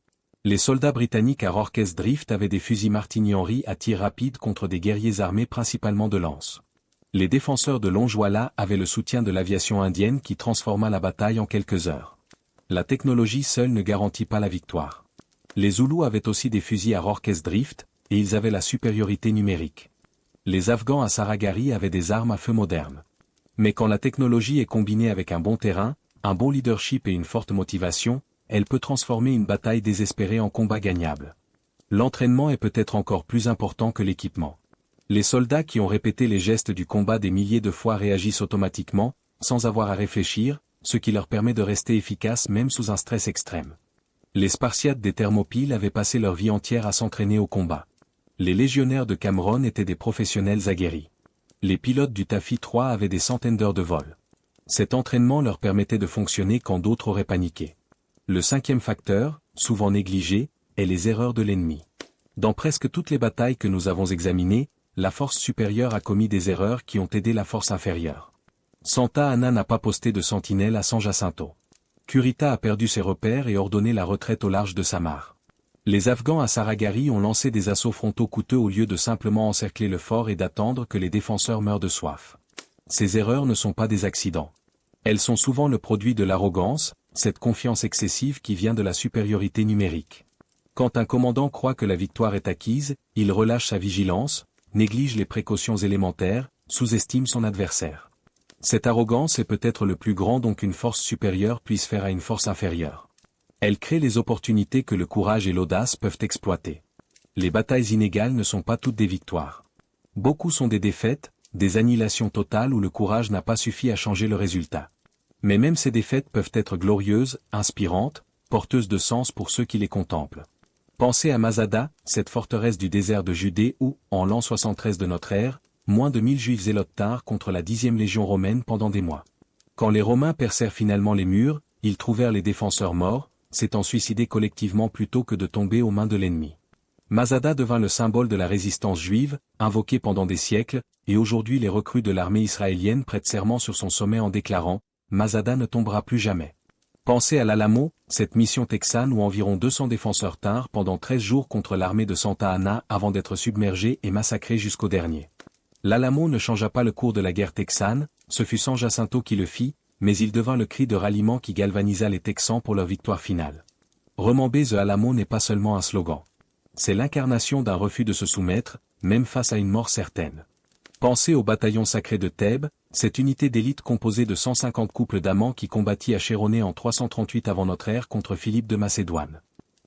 Les soldats britanniques à Rorke's Drift avaient des fusils Martini-Henry à tir rapide contre des guerriers armés principalement de lances. Les défenseurs de Longjwala avaient le soutien de l'aviation indienne qui transforma la bataille en quelques heures. La technologie seule ne garantit pas la victoire. Les Zoulous avaient aussi des fusils à Rorke's Drift, et ils avaient la supériorité numérique. Les Afghans à Saragari avaient des armes à feu modernes. Mais quand la technologie est combinée avec un bon terrain, un bon leadership et une forte motivation, elle peut transformer une bataille désespérée en combat gagnable. L'entraînement est peut-être encore plus important que l'équipement. Les soldats qui ont répété les gestes du combat des milliers de fois réagissent automatiquement, sans avoir à réfléchir, ce qui leur permet de rester efficaces même sous un stress extrême. Les Spartiates des Thermopyles avaient passé leur vie entière à s'entraîner au combat. Les légionnaires de Cameron étaient des professionnels aguerris. Les pilotes du Taffy 3 avaient des centaines d'heures de vol. Cet entraînement leur permettait de fonctionner quand d'autres auraient paniqué. Le cinquième facteur, souvent négligé, est les erreurs de l'ennemi. Dans presque toutes les batailles que nous avons examinées, la force supérieure a commis des erreurs qui ont aidé la force inférieure. Santa Anna n'a pas posté de sentinelle à San Jacinto. Kurita a perdu ses repères et ordonné la retraite au large de Samar. Les Afghans à Saragari ont lancé des assauts frontaux coûteux au lieu de simplement encercler le fort et d'attendre que les défenseurs meurent de soif. Ces erreurs ne sont pas des accidents. Elles sont souvent le produit de l'arrogance, cette confiance excessive qui vient de la supériorité numérique. Quand un commandant croit que la victoire est acquise, il relâche sa vigilance, néglige les précautions élémentaires, sous-estime son adversaire. Cette arrogance est peut-être le plus grand don qu'une force supérieure puisse faire à une force inférieure. Elle crée les opportunités que le courage et l'audace peuvent exploiter. Les batailles inégales ne sont pas toutes des victoires. Beaucoup sont des défaites, des annihilations totales où le courage n'a pas suffi à changer le résultat. Mais même ces défaites peuvent être glorieuses, inspirantes, porteuses de sens pour ceux qui les contemplent. Pensez à Masada, cette forteresse du désert de Judée où, en l'an 73 de notre ère, moins de 1000 Juifs zélotes tinrent contre la 10e légion romaine pendant des mois. Quand les Romains percèrent finalement les murs, ils trouvèrent les défenseurs morts, s'étant suicidés collectivement plutôt que de tomber aux mains de l'ennemi. Masada devint le symbole de la résistance juive, invoquée pendant des siècles, et aujourd'hui les recrues de l'armée israélienne prêtent serment sur son sommet en déclarant « Masada ne tombera plus jamais ». Pensez à l'Alamo, cette mission texane où environ 200 défenseurs tinrent pendant 13 jours contre l'armée de Santa Anna avant d'être submergés et massacrés jusqu'au dernier. L'Alamo ne changea pas le cours de la guerre texane, ce fut San Jacinto qui le fit, mais il devint le cri de ralliement qui galvanisa les Texans pour leur victoire finale. Remember the Alamo n'est pas seulement un slogan. C'est l'incarnation d'un refus de se soumettre, même face à une mort certaine. Pensez au bataillon sacré de Thèbes, cette unité d'élite composée de 150 couples d'amants qui combattit à Chéronée en 338 avant notre ère contre Philippe de Macédoine.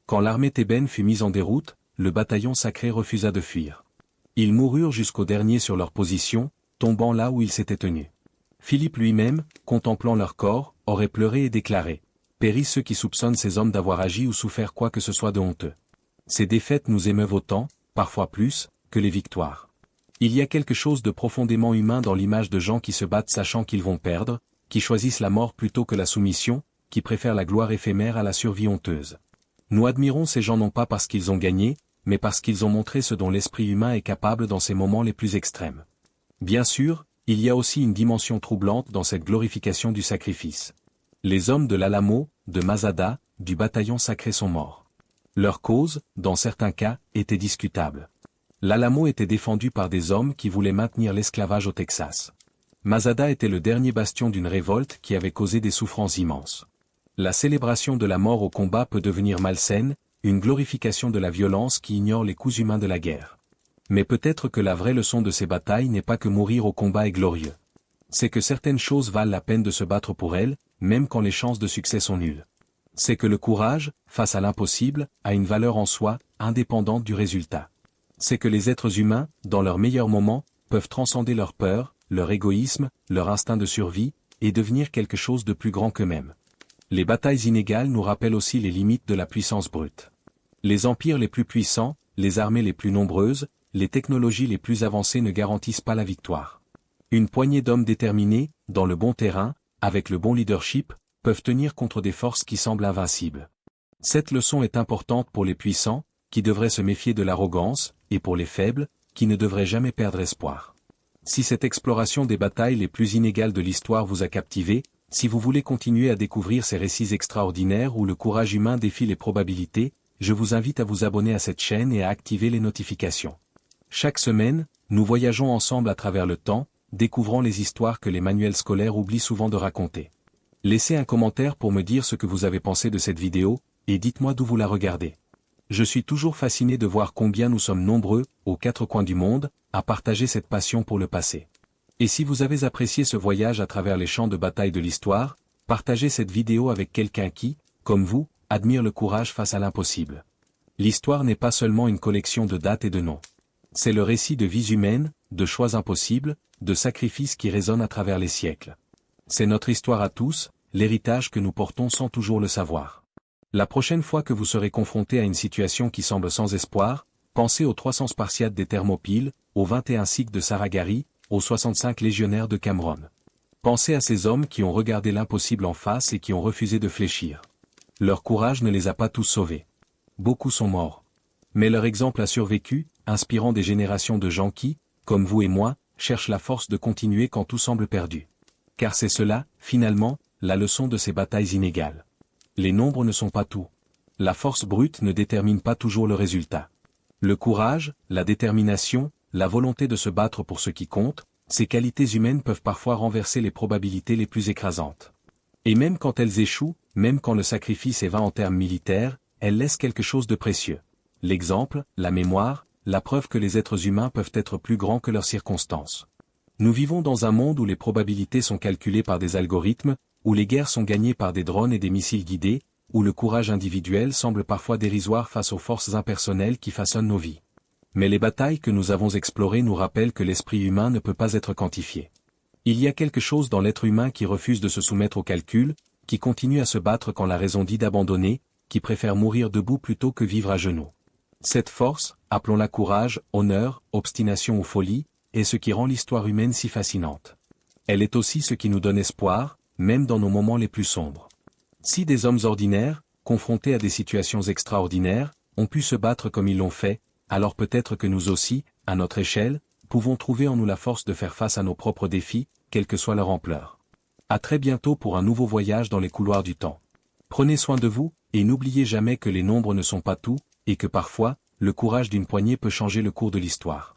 Quand l'armée thébaine fut mise en déroute, le bataillon sacré refusa de fuir. Ils moururent jusqu'au dernier sur leur position, tombant là où ils s'étaient tenus. Philippe lui-même, contemplant leur corps, aurait pleuré et déclaré « Périssent ceux qui soupçonnent ces hommes d'avoir agi ou souffert quoi que ce soit de honteux. » Ces défaites nous émeuvent autant, parfois plus, que les victoires. Il y a quelque chose de profondément humain dans l'image de gens qui se battent sachant qu'ils vont perdre, qui choisissent la mort plutôt que la soumission, qui préfèrent la gloire éphémère à la survie honteuse. Nous admirons ces gens non pas parce qu'ils ont gagné, mais parce qu'ils ont montré ce dont l'esprit humain est capable dans ces moments les plus extrêmes. Bien sûr, il y a aussi une dimension troublante dans cette glorification du sacrifice. Les hommes de l'Alamo, de Masada, du bataillon sacré sont morts. Leur cause, dans certains cas, était discutable. L'Alamo était défendu par des hommes qui voulaient maintenir l'esclavage au Texas. Masada était le dernier bastion d'une révolte qui avait causé des souffrances immenses. La célébration de la mort au combat peut devenir malsaine, une glorification de la violence qui ignore les coups humains de la guerre. Mais peut-être que la vraie leçon de ces batailles n'est pas que mourir au combat est glorieux. C'est que certaines choses valent la peine de se battre pour elles, même quand les chances de succès sont nulles. C'est que le courage, face à l'impossible, a une valeur en soi, indépendante du résultat. C'est que les êtres humains, dans leurs meilleurs moments, peuvent transcender leur peur, leur égoïsme, leur instinct de survie, et devenir quelque chose de plus grand qu'eux-mêmes. Les batailles inégales nous rappellent aussi les limites de la puissance brute. Les empires les plus puissants, les armées les plus nombreuses, les technologies les plus avancées ne garantissent pas la victoire. Une poignée d'hommes déterminés, dans le bon terrain, avec le bon leadership, peuvent tenir contre des forces qui semblent invincibles. Cette leçon est importante pour les puissants, qui devraient se méfier de l'arrogance, et pour les faibles, qui ne devraient jamais perdre espoir. Si cette exploration des batailles les plus inégales de l'histoire vous a captivé, si vous voulez continuer à découvrir ces récits extraordinaires où le courage humain défie les probabilités, je vous invite à vous abonner à cette chaîne et à activer les notifications. Chaque semaine, nous voyageons ensemble à travers le temps, découvrant les histoires que les manuels scolaires oublient souvent de raconter. Laissez un commentaire pour me dire ce que vous avez pensé de cette vidéo, et dites-moi d'où vous la regardez. Je suis toujours fasciné de voir combien nous sommes nombreux, aux quatre coins du monde, à partager cette passion pour le passé. Et si vous avez apprécié ce voyage à travers les champs de bataille de l'histoire, partagez cette vidéo avec quelqu'un qui, comme vous, admire le courage face à l'impossible. L'histoire n'est pas seulement une collection de dates et de noms. C'est le récit de vies humaines, de choix impossibles, de sacrifices qui résonnent à travers les siècles. C'est notre histoire à tous, l'héritage que nous portons sans toujours le savoir. La prochaine fois que vous serez confronté à une situation qui semble sans espoir, pensez aux 300 Spartiates des Thermopyles, aux 21 Sikhs de Saragari, aux 65 légionnaires de Cameron. Pensez à ces hommes qui ont regardé l'impossible en face et qui ont refusé de fléchir. Leur courage ne les a pas tous sauvés. Beaucoup sont morts. Mais leur exemple a survécu, inspirant des générations de gens qui, comme vous et moi, cherchent la force de continuer quand tout semble perdu. Car c'est cela, finalement, la leçon de ces batailles inégales. Les nombres ne sont pas tout. La force brute ne détermine pas toujours le résultat. Le courage, la détermination, la volonté de se battre pour ce qui compte, ces qualités humaines peuvent parfois renverser les probabilités les plus écrasantes. Et même quand elles échouent, même quand le sacrifice est vain en termes militaires, elles laissent quelque chose de précieux. L'exemple, la mémoire, la preuve que les êtres humains peuvent être plus grands que leurs circonstances. Nous vivons dans un monde où les probabilités sont calculées par des algorithmes, où les guerres sont gagnées par des drones et des missiles guidés, où le courage individuel semble parfois dérisoire face aux forces impersonnelles qui façonnent nos vies. Mais les batailles que nous avons explorées nous rappellent que l'esprit humain ne peut pas être quantifié. Il y a quelque chose dans l'être humain qui refuse de se soumettre au calcul, qui continue à se battre quand la raison dit d'abandonner, qui préfère mourir debout plutôt que vivre à genoux. Cette force, appelons-la courage, honneur, obstination ou folie, est ce qui rend l'histoire humaine si fascinante. Elle est aussi ce qui nous donne espoir, même dans nos moments les plus sombres. Si des hommes ordinaires, confrontés à des situations extraordinaires, ont pu se battre comme ils l'ont fait, alors peut-être que nous aussi, à notre échelle, pouvons trouver en nous la force de faire face à nos propres défis, quelle que soit leur ampleur. À très bientôt pour un nouveau voyage dans les couloirs du temps. Prenez soin de vous, et n'oubliez jamais que les nombres ne sont pas tout, et que parfois, le courage d'une poignée peut changer le cours de l'histoire.